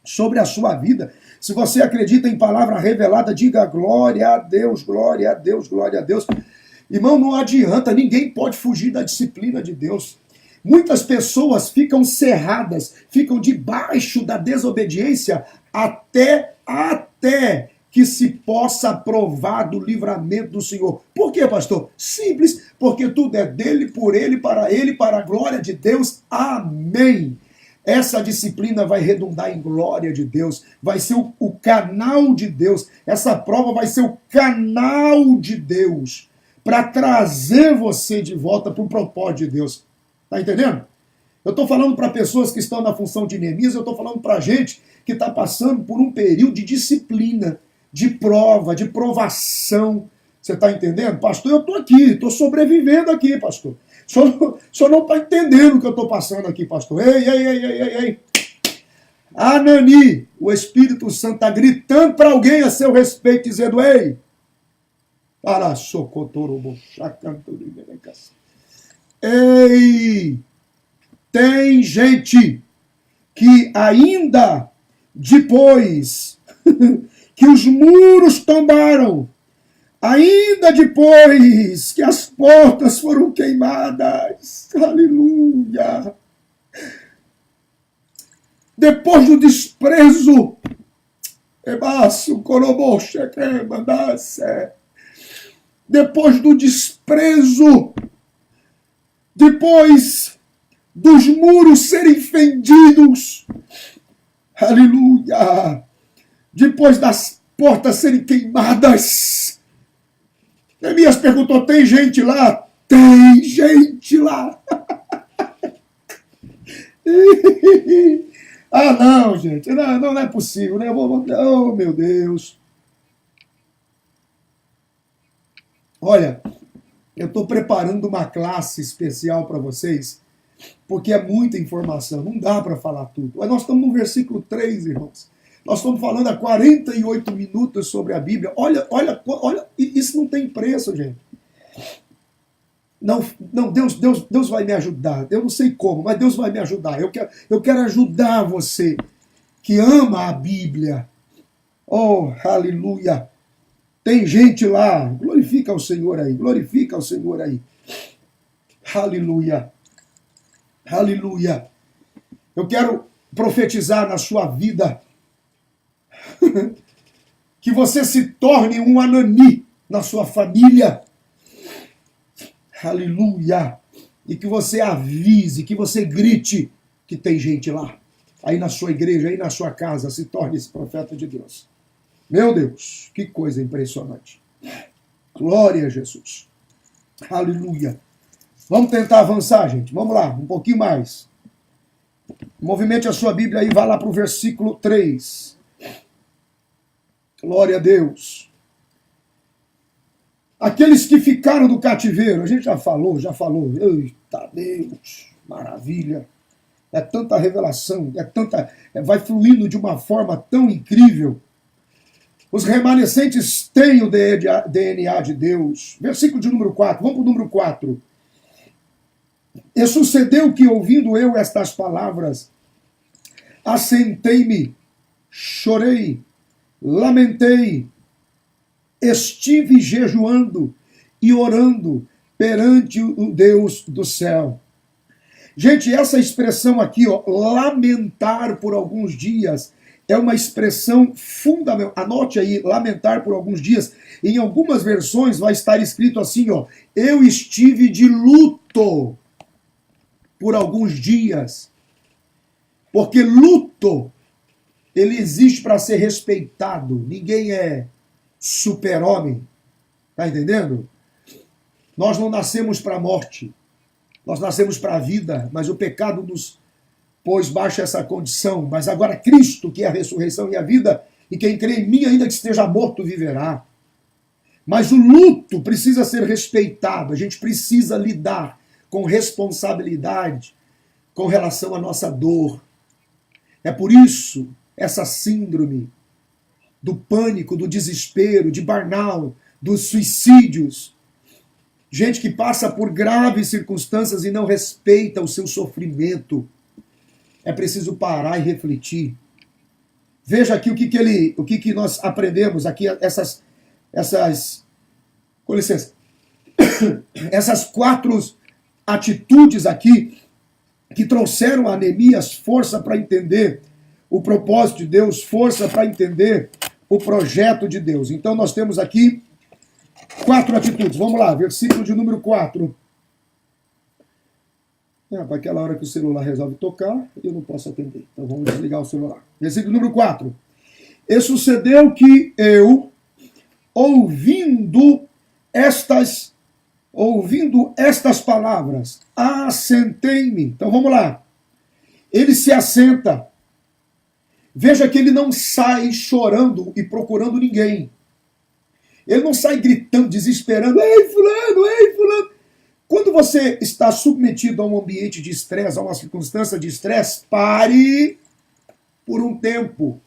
sobre a sua vida. Se você acredita em palavra revelada, diga glória a Deus, glória a Deus, glória a Deus. Irmão, não adianta, ninguém pode fugir da disciplina de Deus. Muitas pessoas ficam cerradas, ficam debaixo da desobediência até que se possa provar do livramento do Senhor. Por quê, pastor? Simples, porque tudo é dele, por ele, para a glória de Deus. Amém. Essa disciplina vai redundar em glória de Deus, vai ser o canal de Deus, essa prova vai ser o canal de Deus para trazer você de volta para o propósito de Deus. Está entendendo? Eu estou falando para pessoas que estão na função de Neemias, eu estou falando para gente que está passando por um período de disciplina, de prova, de provação. Você está entendendo? Pastor, eu estou aqui, estou sobrevivendo aqui, pastor. O senhor não está entendendo o que eu estou passando aqui, pastor. Ei. Anani, o Espírito Santo está gritando para alguém a seu respeito, dizendo, ei, ei, tem gente que ainda depois que os muros tombaram, ainda depois que as portas foram queimadas, aleluia, depois do desprezo, depois do desprezo, depois dos muros serem fendidos, aleluia, depois das portas serem queimadas, Neemias perguntou, tem gente lá? Tem gente lá. Ah, não, gente, não é possível, né? Oh, meu Deus. Olha, eu estou preparando uma classe especial para vocês, porque é muita informação, não dá para falar tudo. Mas nós estamos no versículo 3, irmãos. Nós estamos falando há 48 minutos sobre a Bíblia. Olha, isso não tem preço, gente. Não, Deus vai me ajudar. Eu não sei como, mas Deus vai me ajudar. Eu quero ajudar você que ama a Bíblia. Oh, aleluia. Tem gente lá. Glorifica ao Senhor aí. Glorifica ao Senhor aí. Aleluia. Aleluia. Eu quero profetizar na sua vida que você se torne um Anani na sua família. Aleluia. E que você avise, que você grite que tem gente lá. Aí na sua igreja, aí na sua casa, se torne esse profeta de Deus. Meu Deus, que coisa impressionante. Glória a Jesus. Aleluia. Vamos tentar avançar, gente. Vamos lá, um pouquinho mais. Movimente a sua Bíblia e vá lá para o versículo 3. Glória a Deus. Aqueles que ficaram do cativeiro, a gente já falou. Eita Deus, maravilha. É tanta revelação, vai fluindo de uma forma tão incrível. Os remanescentes têm o DNA de Deus. Versículo de número 4, vamos para o número 4. E sucedeu que, ouvindo eu estas palavras, assentei-me chorei, lamentei, estive jejuando e orando perante o Deus do céu. Gente, essa expressão aqui, ó, lamentar por alguns dias, é uma expressão fundamental. Anote aí, lamentar por alguns dias. Em algumas versões vai estar escrito assim, ó, eu estive de luto por alguns dias. Porque luto, ele existe para ser respeitado. Ninguém é super-homem. Tá entendendo? Nós não nascemos para a morte. Nós nascemos para a vida, mas o pecado nos pôs baixo essa condição. Mas agora Cristo, que é a ressurreição e a vida, e quem crê em mim, ainda que esteja morto, viverá. Mas o luto precisa ser respeitado. A gente precisa lidar com responsabilidade com relação à nossa dor. É por isso essa síndrome do pânico, do desespero, de burnout, dos suicídios. Gente que passa por graves circunstâncias e não respeita o seu sofrimento. É preciso parar e refletir. Veja aqui o que nós aprendemos aqui, com licença, essas 4 atitudes aqui que trouxeram a Neemias força para entender o propósito de Deus, força para entender o projeto de Deus. Então nós temos aqui 4 atitudes. Vamos lá, versículo de número 4. Para aquela hora que o celular resolve tocar, eu não posso atender. Então vamos desligar o celular. Versículo número 4. E sucedeu que eu, ouvindo estas palavras, assentei-me. Então vamos lá. Ele se assenta. Veja que ele não sai chorando e procurando ninguém. Ele não sai gritando, desesperando, ei fulano, ei fulano. Quando você está submetido a um ambiente de estresse, a uma circunstância de estresse, pare por um tempo.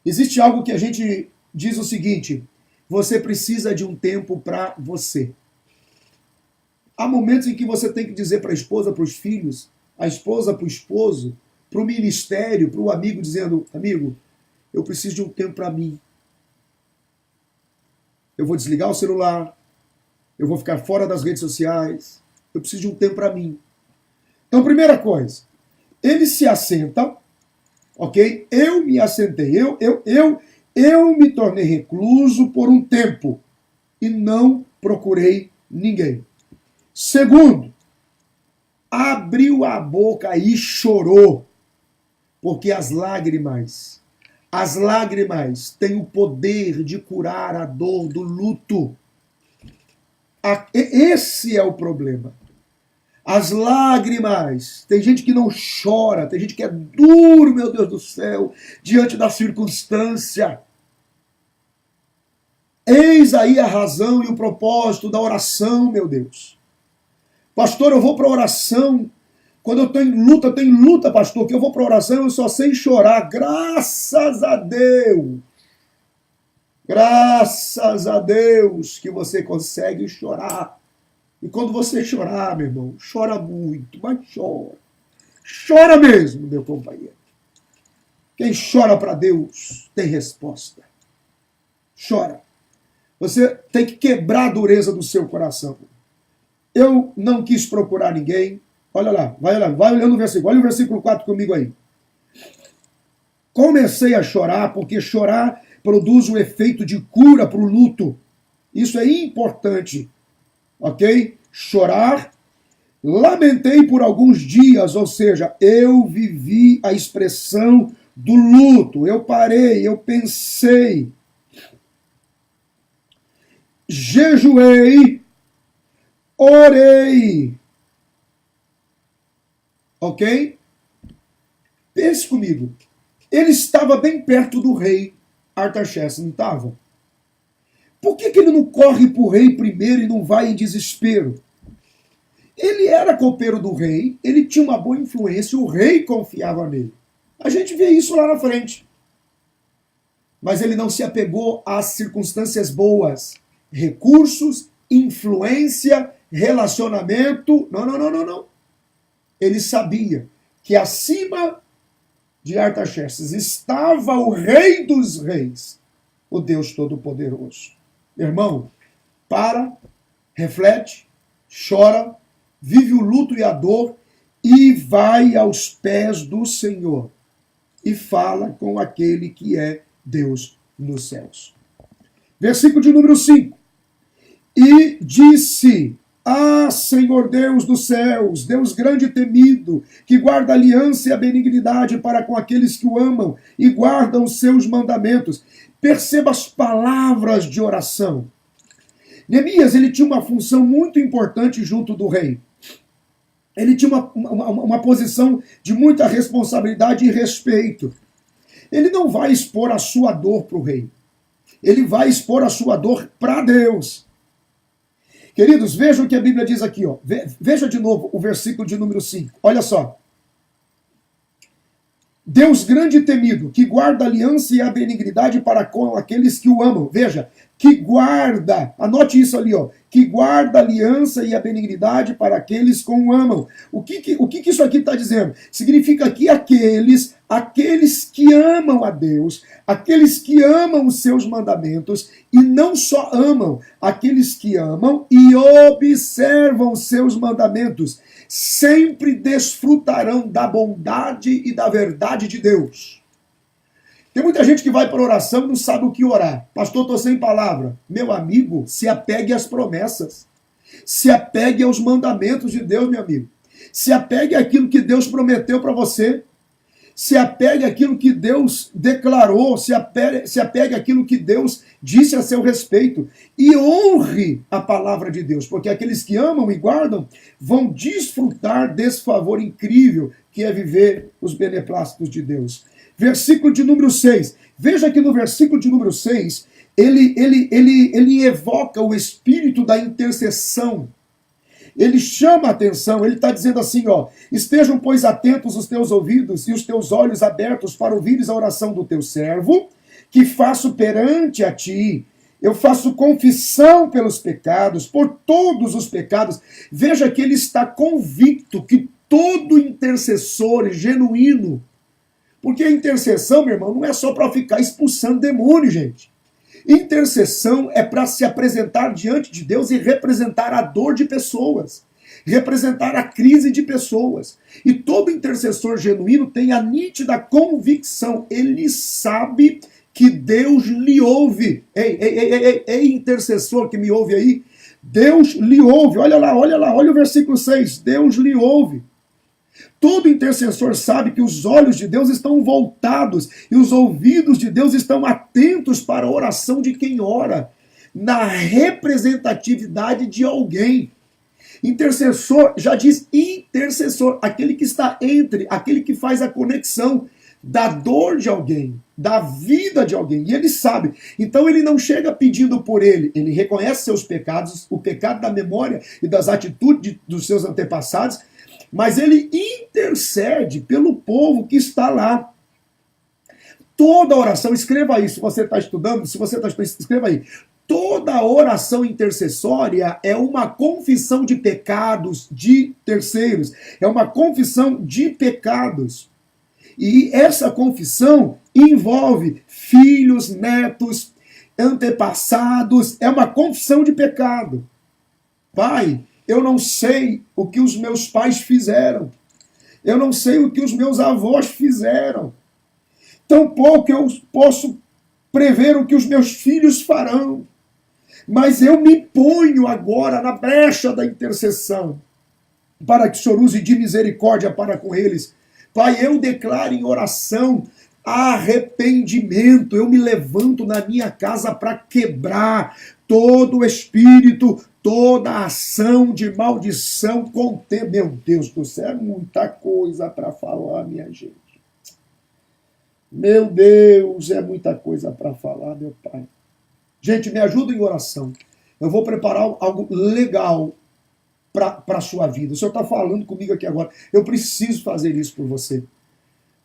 Existe algo que a gente diz o seguinte, você precisa de um tempo para você. Há momentos em que você tem que dizer para a esposa, para os filhos, a esposa para o esposo, para o ministério, para o amigo, dizendo, amigo, eu preciso de um tempo para mim. Eu vou desligar o celular, eu vou ficar fora das redes sociais, eu preciso de um tempo para mim. Então, primeira coisa, ele se assenta, ok? Eu me assentei, eu me tornei recluso por um tempo e não procurei ninguém. Segundo, abriu a boca e chorou, porque as lágrimas têm o poder de curar a dor do luto. Esse é o problema. As lágrimas, tem gente que não chora, tem gente que é duro, meu Deus do céu, diante da circunstância. Eis aí a razão e o propósito da oração, meu Deus. Pastor, eu vou para a oração. Quando eu tenho luta, pastor, que eu vou para a oração, eu só sei chorar. Graças a Deus. Graças a Deus que você consegue chorar. E quando você chorar, meu irmão, chora muito, mas chora. Chora mesmo, meu companheiro. Quem chora para Deus tem resposta. Chora. Você tem que quebrar a dureza do seu coração. Eu não quis procurar ninguém. Olha lá, vai olhando o versículo. Olha o versículo 4 comigo aí. Comecei a chorar, porque chorar produz um efeito de cura para o luto. Isso é importante. Ok? Chorar. Lamentei por alguns dias, ou seja, eu vivi a expressão do luto. Eu parei, eu pensei. Jejuei. Orei. Ok? Pense comigo. Ele estava bem perto do rei Artaxerxes, não estava? Por que ele não corre para o rei primeiro e não vai em desespero? Ele era copeiro do rei, ele tinha uma boa influência, o rei confiava nele. A gente vê isso lá na frente. Mas ele não se apegou às circunstâncias boas. Recursos, influência, relacionamento. Não. Ele sabia que acima de Artaxerxes estava o Rei dos Reis, o Deus Todo-Poderoso. Meu irmão, para, reflete, chora, vive o luto e a dor e vai aos pés do Senhor e fala com aquele que é Deus nos céus. Versículo de número 5. E disse: Ah, Senhor Deus dos céus, Deus grande e temido, que guarda a aliança e a benignidade para com aqueles que o amam e guardam os seus mandamentos. Perceba as palavras de oração. Neemias, ele tinha uma função muito importante junto do rei. Ele tinha uma posição de muita responsabilidade e respeito. Ele não vai expor a sua dor para o rei. Ele vai expor a sua dor para Deus. Queridos, vejam o que a Bíblia diz aqui. Ó. Veja de novo o versículo de número 5. Olha só. Deus grande e temido, que guarda a aliança e a benignidade para com aqueles que o amam. Veja, que guarda, anote isso ali, ó, que guarda a aliança e a benignidade para aqueles que o amam. O que isso aqui está dizendo? Significa que aqueles que amam a Deus, aqueles que amam os seus mandamentos, e não só amam, aqueles que amam e observam os seus mandamentos, sempre desfrutarão da bondade e da verdade de Deus. Tem muita gente que vai para oração e não sabe o que orar. Pastor, estou sem palavra. Meu amigo, se apegue às promessas. Se apegue aos mandamentos de Deus, meu amigo. Se apegue àquilo que Deus prometeu para você. Se apegue àquilo que Deus declarou. Se apegue àquilo que Deus disse a seu respeito. E honre a palavra de Deus. Porque aqueles que amam e guardam vão desfrutar desse favor incrível que é viver os beneplácitos de Deus. Versículo de número 6. Veja que no versículo de número 6, ele evoca o espírito da intercessão. Ele chama a atenção, ele está dizendo assim, ó: estejam, pois, atentos os teus ouvidos e os teus olhos abertos para ouvires a oração do teu servo, que faço perante a ti. Eu faço confissão pelos pecados, por todos os pecados. Veja que ele está convicto que todo intercessor genuíno, porque a intercessão, meu irmão, não é só para ficar expulsando demônio, gente. Intercessão é para se apresentar diante de Deus e representar a dor de pessoas, representar a crise de pessoas. E todo intercessor genuíno tem a nítida convicção, ele sabe que Deus lhe ouve. Ei, intercessor que me ouve aí, Deus lhe ouve. Olha lá, olha o versículo 6, Deus lhe ouve. Todo intercessor sabe que os olhos de Deus estão voltados e os ouvidos de Deus estão atentos para a oração de quem ora, na representatividade de alguém. Intercessor, já diz intercessor, aquele que está entre, aquele que faz a conexão da dor de alguém, da vida de alguém, e ele sabe. Então ele não chega pedindo por ele reconhece seus pecados, o pecado da memória e das atitudes dos seus antepassados, mas ele intercede pelo povo que está lá. Toda oração, escreva aí, se você está estudando, se você está estudando, escreva aí. Toda oração intercessória é uma confissão de pecados de terceiros, é uma confissão de pecados. E essa confissão envolve filhos, netos, antepassados, é uma confissão de pecado. Pai, eu não sei o que os meus pais fizeram. Eu não sei o que os meus avós fizeram. Tampouco eu posso prever o que os meus filhos farão. Mas eu me ponho agora na brecha da intercessão, para que o Senhor use de misericórdia para com eles. Pai, eu declaro em oração arrependimento. Eu me levanto na minha casa para quebrar todo o espírito, toda a ação de maldição, meu Deus do céu, é muita coisa para falar, minha gente. Meu Deus, é muita coisa para falar, meu Pai. Gente, me ajuda em oração. Eu vou preparar algo legal para a sua vida. O Senhor está falando comigo aqui agora. Eu preciso fazer isso por você.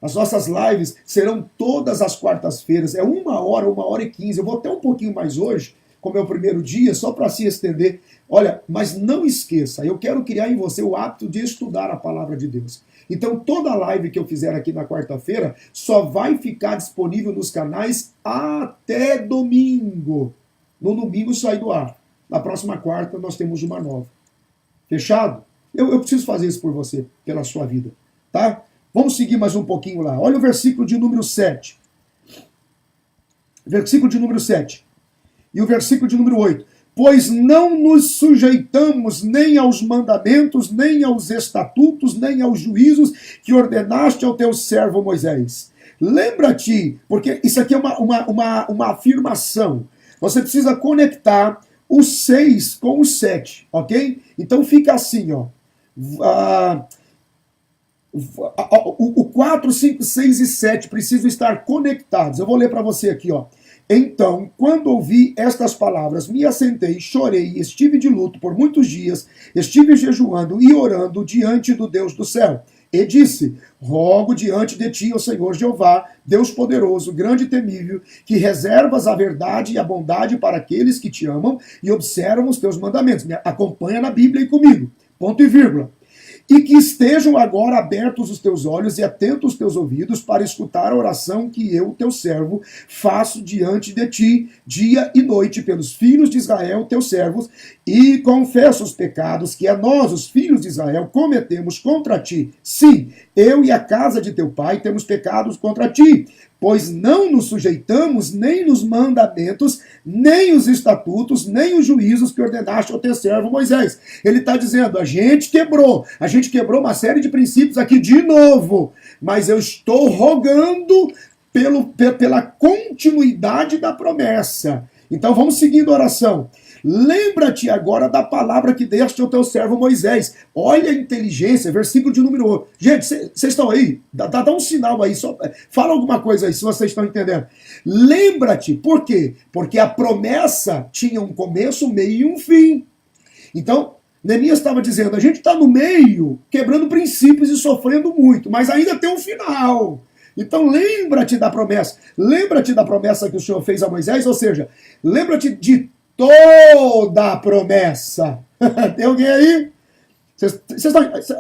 As nossas lives serão todas as quartas-feiras. É 1 hora, 1h15. Eu vou até um pouquinho mais hoje, como é o primeiro dia, só para se estender. Olha, mas não esqueça, eu quero criar em você o hábito de estudar a palavra de Deus. Então, toda live que eu fizer aqui na quarta-feira só vai ficar disponível nos canais até domingo. No domingo sai do ar. Na próxima quarta nós temos uma nova. Fechado? Eu preciso fazer isso por você, pela sua vida. Tá? Vamos seguir mais um pouquinho lá. Olha o versículo de número 7. Versículo de número 7. E o versículo de número 8. Pois não nos sujeitamos nem aos mandamentos, nem aos estatutos, nem aos juízos que ordenaste ao teu servo Moisés. Lembra-te, porque isso aqui é uma afirmação. Você precisa conectar o 6 com o 7, ok? Então fica assim, ó. O 4, 5, 6 e 7 precisam estar conectados. Eu vou ler para você aqui, ó. Então, quando ouvi estas palavras, me assentei, chorei, estive de luto por muitos dias, estive jejuando e orando diante do Deus do céu. E disse, rogo diante de ti, ó Senhor Jeová, Deus poderoso, grande e temível, que reservas a verdade e a bondade para aqueles que te amam e observam os teus mandamentos. Me acompanha na Bíblia e comigo. Ponto e vírgula. E que estejam agora abertos os teus olhos e atentos os teus ouvidos para escutar a oração que eu, teu servo, faço diante de ti, dia e noite, pelos filhos de Israel, teus servos, e confesso os pecados que a nós, os filhos de Israel, cometemos contra ti. Sim, eu e a casa de teu pai temos pecados contra ti, pois não nos sujeitamos nem nos mandamentos, nem os estatutos, nem os juízos que ordenaste ao teu servo Moisés. Ele está dizendo, a gente quebrou uma série de princípios aqui de novo, mas eu estou rogando pela continuidade da promessa. Então vamos seguindo a oração. Lembra-te agora da palavra que deste ao teu servo Moisés. Olha a inteligência, versículo de número 8. Gente, vocês estão aí? Dá um sinal aí, só fala alguma coisa aí, se vocês estão entendendo. Lembra-te, por quê? Porque a promessa tinha um começo, um meio e um fim. Então, Neemias estava dizendo, a gente está no meio, quebrando princípios e sofrendo muito, mas ainda tem um final. Então lembra-te da promessa. Lembra-te da promessa que o Senhor fez a Moisés, ou seja, lembra-te de toda a promessa. Tem alguém aí? Vocês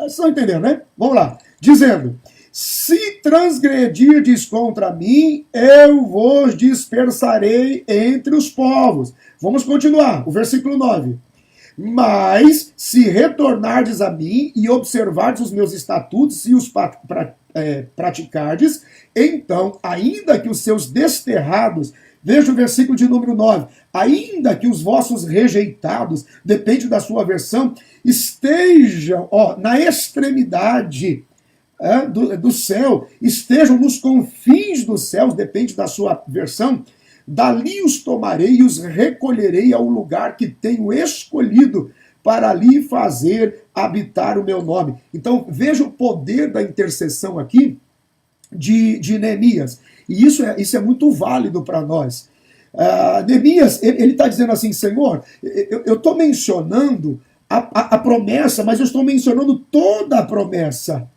estão entendendo, né? Vamos lá. Dizendo, se transgredirdes contra mim, eu vos dispersarei entre os povos. Vamos continuar. O versículo 9. Mas, se retornardes a mim e observardes os meus estatutos e os praticardes, então, ainda que os seus desterrados, veja o versículo de número 9, ainda que os vossos rejeitados, depende da sua versão, estejam na extremidade do céu, estejam nos confins dos céus, depende da sua versão, dali os tomarei e os recolherei ao lugar que tenho escolhido para ali fazer habitar o meu nome. Então, veja o poder da intercessão aqui de Neemias. E isso é muito válido para nós. Neemias, ele está dizendo assim, Senhor, eu estou mencionando a promessa, mas eu estou mencionando toda a promessa.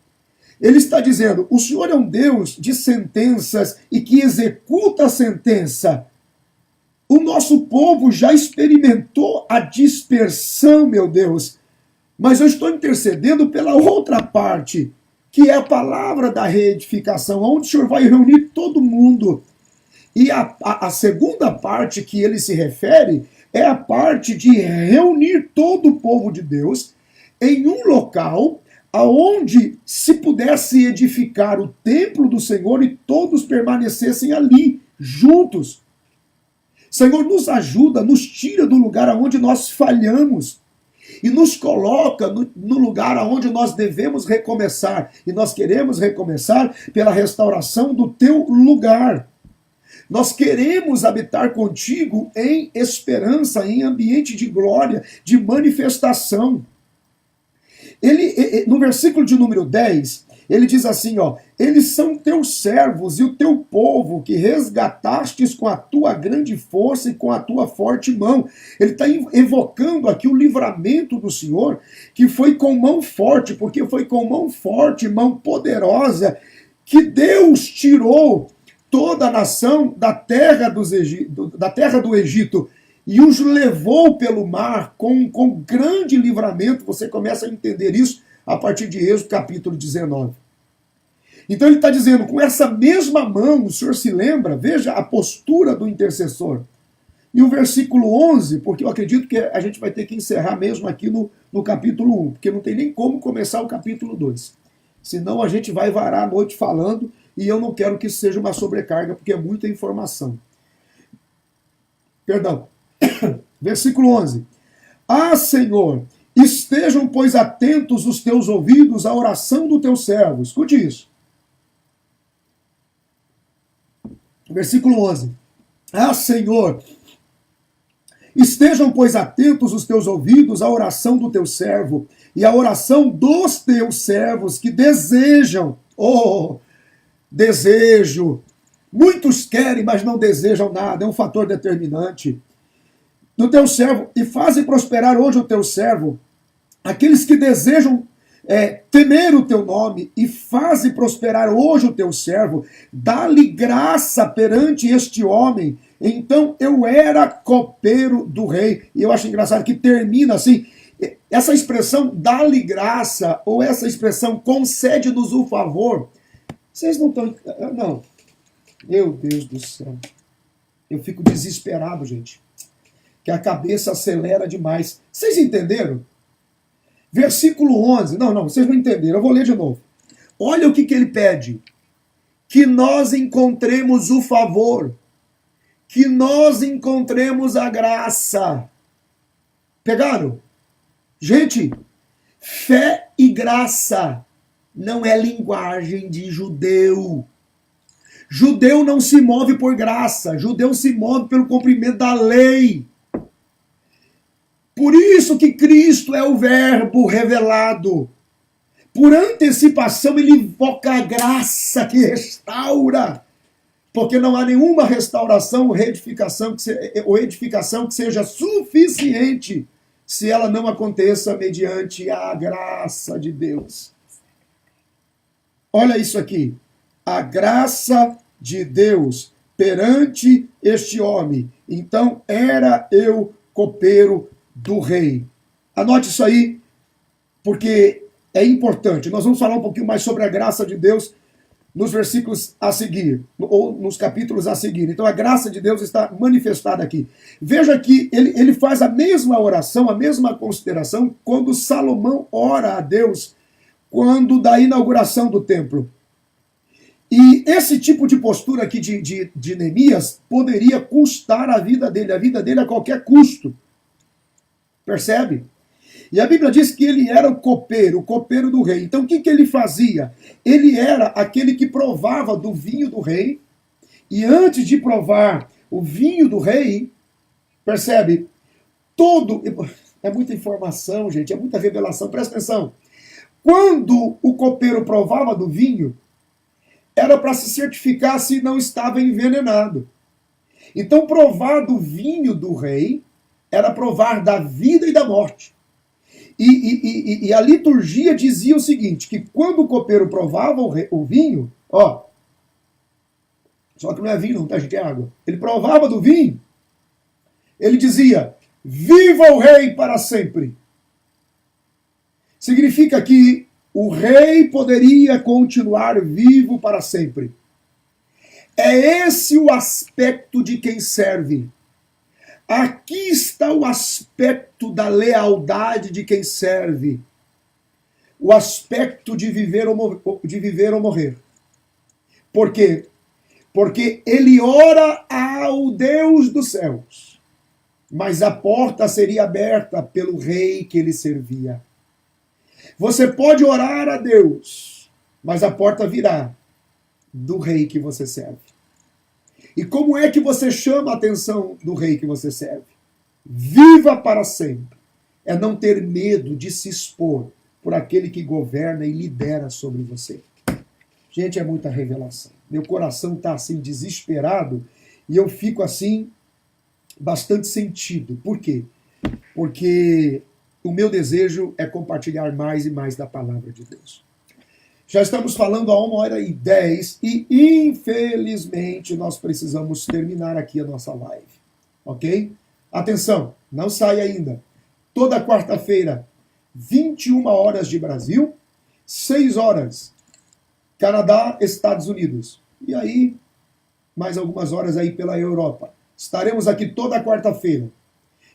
Ele está dizendo, o Senhor é um Deus de sentenças e que executa a sentença. O nosso povo já experimentou a dispersão, meu Deus. Mas eu estou intercedendo pela outra parte, que é a palavra da reedificação, onde o Senhor vai reunir todo mundo. E a segunda parte que ele se refere é a parte de reunir todo o povo de Deus em um local aonde se pudesse edificar o templo do Senhor e todos permanecessem ali, juntos. Senhor, nos ajuda, nos tira do lugar aonde nós falhamos e nos coloca no lugar aonde nós devemos recomeçar. E nós queremos recomeçar pela restauração do teu lugar. Nós queremos habitar contigo em esperança, em ambiente de glória, de manifestação. No versículo de número 10, ele diz assim, eles são teus servos e o teu povo que resgatastes com a tua grande força e com a tua forte mão. Ele está evocando aqui o livramento do Senhor, que foi com mão forte, porque foi com mão forte, mão poderosa, que Deus tirou toda a nação da terra do Egito. e os levou pelo mar com grande livramento. Você começa a entender isso a partir de Êxodo capítulo 19. Então ele está dizendo, com essa mesma mão, o Senhor se lembra, veja a postura do intercessor. E o versículo 11, porque eu acredito que a gente vai ter que encerrar mesmo aqui no capítulo 1, porque não tem nem como começar o capítulo 2. Senão a gente vai varar a noite falando, e eu não quero que isso seja uma sobrecarga, porque é muita informação. Perdão. Versículo 11. Ah, Senhor, estejam, pois, atentos os teus ouvidos à oração do teu servo. Escute isso. Versículo 11. Ah, Senhor, estejam, pois, atentos os teus ouvidos à oração do teu servo e à oração dos teus servos que desejam. Oh, desejo. Muitos querem, mas não desejam nada. É um fator determinante. Do teu servo, e faze prosperar hoje o teu servo, aqueles que desejam temer o teu nome, e faze prosperar hoje o teu servo, dá-lhe graça perante este homem. Então eu era copeiro do rei. E eu acho engraçado que termina assim, essa expressão dá-lhe graça, ou essa expressão concede-nos o favor. Vocês não estão... Não. Meu Deus do céu. Eu fico desesperado, gente. Que a cabeça acelera demais. Vocês entenderam? Versículo 11. Não, vocês não entenderam. Eu vou ler de novo. Olha o que ele pede. Que nós encontremos o favor. Que nós encontremos a graça. Pegaram? Gente, fé e graça não é linguagem de judeu. Judeu não se move por graça. Judeu se move pelo cumprimento da lei. Por isso que Cristo é o verbo revelado. Por antecipação, ele invoca a graça que restaura. Porque não há nenhuma restauração ou edificação que seja suficiente se ela não aconteça mediante a graça de Deus. Olha isso aqui. A graça de Deus perante este homem. Então era eu copeiro do rei. Anote isso aí, porque é importante. Nós vamos falar um pouquinho mais sobre a graça de Deus nos versículos a seguir, ou nos capítulos a seguir. Então a graça de Deus está manifestada aqui. Veja que ele faz a mesma oração, a mesma consideração, quando Salomão ora a Deus, quando da inauguração do templo. E esse tipo de postura aqui de Neemias poderia custar a vida dele a qualquer custo. Percebe? E a Bíblia diz que ele era o copeiro do rei. Então o que ele fazia? Ele era aquele que provava do vinho do rei, e antes de provar o vinho do rei, percebe? É muita informação, gente, é muita revelação, presta atenção. Quando o copeiro provava do vinho, era para se certificar se não estava envenenado. Então provar do vinho do rei era provar da vida e da morte. E a liturgia dizia o seguinte, que quando o copeiro provava o vinho, ó, só que não é vinho não, tá, gente, é água. Ele provava do vinho, ele dizia, viva o rei para sempre. Significa que o rei poderia continuar vivo para sempre. É esse o aspecto de quem serve. Aqui está o aspecto da lealdade de quem serve. O aspecto de viver ou morrer. Por quê? Porque ele ora ao Deus dos céus. Mas a porta seria aberta pelo rei que ele servia. Você pode orar a Deus, mas a porta virá do rei que você serve. E como é que você chama a atenção do rei que você serve? Viva para sempre. É não ter medo de se expor por aquele que governa e lidera sobre você. Gente, é muita revelação. Meu coração está assim desesperado e eu fico assim bastante sentido. Por quê? Porque o meu desejo é compartilhar mais e mais da palavra de Deus. Já estamos falando há 1h10 e, infelizmente, nós precisamos terminar aqui a nossa live. Ok? Atenção, não sai ainda. Toda quarta-feira, 21 horas de Brasil, 6 horas Canadá, Estados Unidos. E aí, mais algumas horas aí pela Europa. Estaremos aqui toda quarta-feira.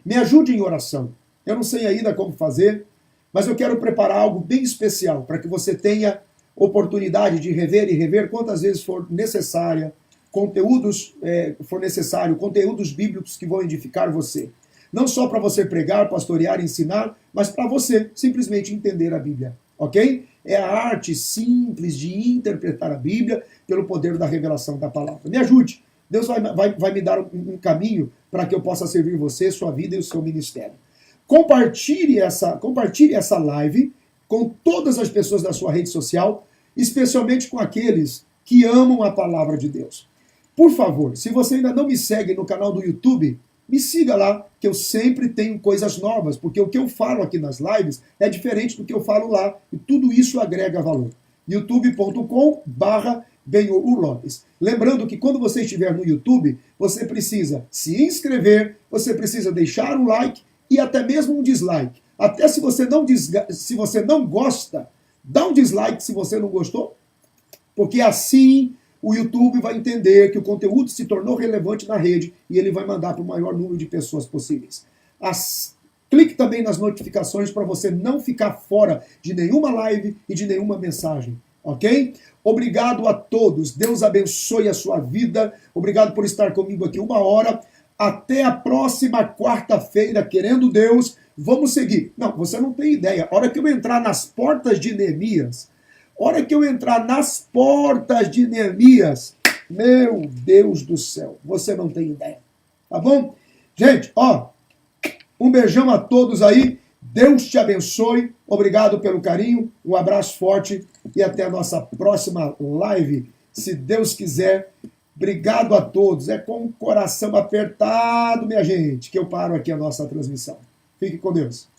Me ajude em oração. Eu não sei ainda como fazer, mas eu quero preparar algo bem especial para que você tenha oportunidade de rever e rever quantas vezes for necessária, for necessário, conteúdos bíblicos que vão edificar você. Não só para você pregar, pastorear, ensinar, mas para você simplesmente entender a Bíblia, ok? É a arte simples de interpretar a Bíblia pelo poder da revelação da palavra. Me ajude. Deus vai me dar um caminho para que eu possa servir você, sua vida e o seu ministério. Compartilhe essa live com todas as pessoas da sua rede social, especialmente com aqueles que amam a palavra de Deus. Por favor, se você ainda não me segue no canal do YouTube, me siga lá, que eu sempre tenho coisas novas, porque o que eu falo aqui nas lives é diferente do que eu falo lá, e tudo isso agrega valor. youtube.com/Benhur Lopes. Lembrando que quando você estiver no YouTube, você precisa se inscrever, você precisa deixar um like e até mesmo um dislike. Até se você não gosta, dá um dislike se você não gostou, porque assim o YouTube vai entender que o conteúdo se tornou relevante na rede e ele vai mandar para o maior número de pessoas possíveis. Clique também nas notificações para você não ficar fora de nenhuma live e de nenhuma mensagem, ok? Obrigado a todos. Deus abençoe a sua vida. Obrigado por estar comigo aqui 1 hora. Até a próxima quarta-feira, querendo Deus. Vamos seguir. Não, você não tem ideia. A hora que eu entrar nas portas de Neemias, meu Deus do céu, você não tem ideia. Tá bom? Gente, ó, um beijão a todos aí. Deus te abençoe. Obrigado pelo carinho. Um abraço forte e até a nossa próxima live, se Deus quiser. Obrigado a todos. É com o coração apertado, minha gente, que eu paro aqui a nossa transmissão. Fique com Deus.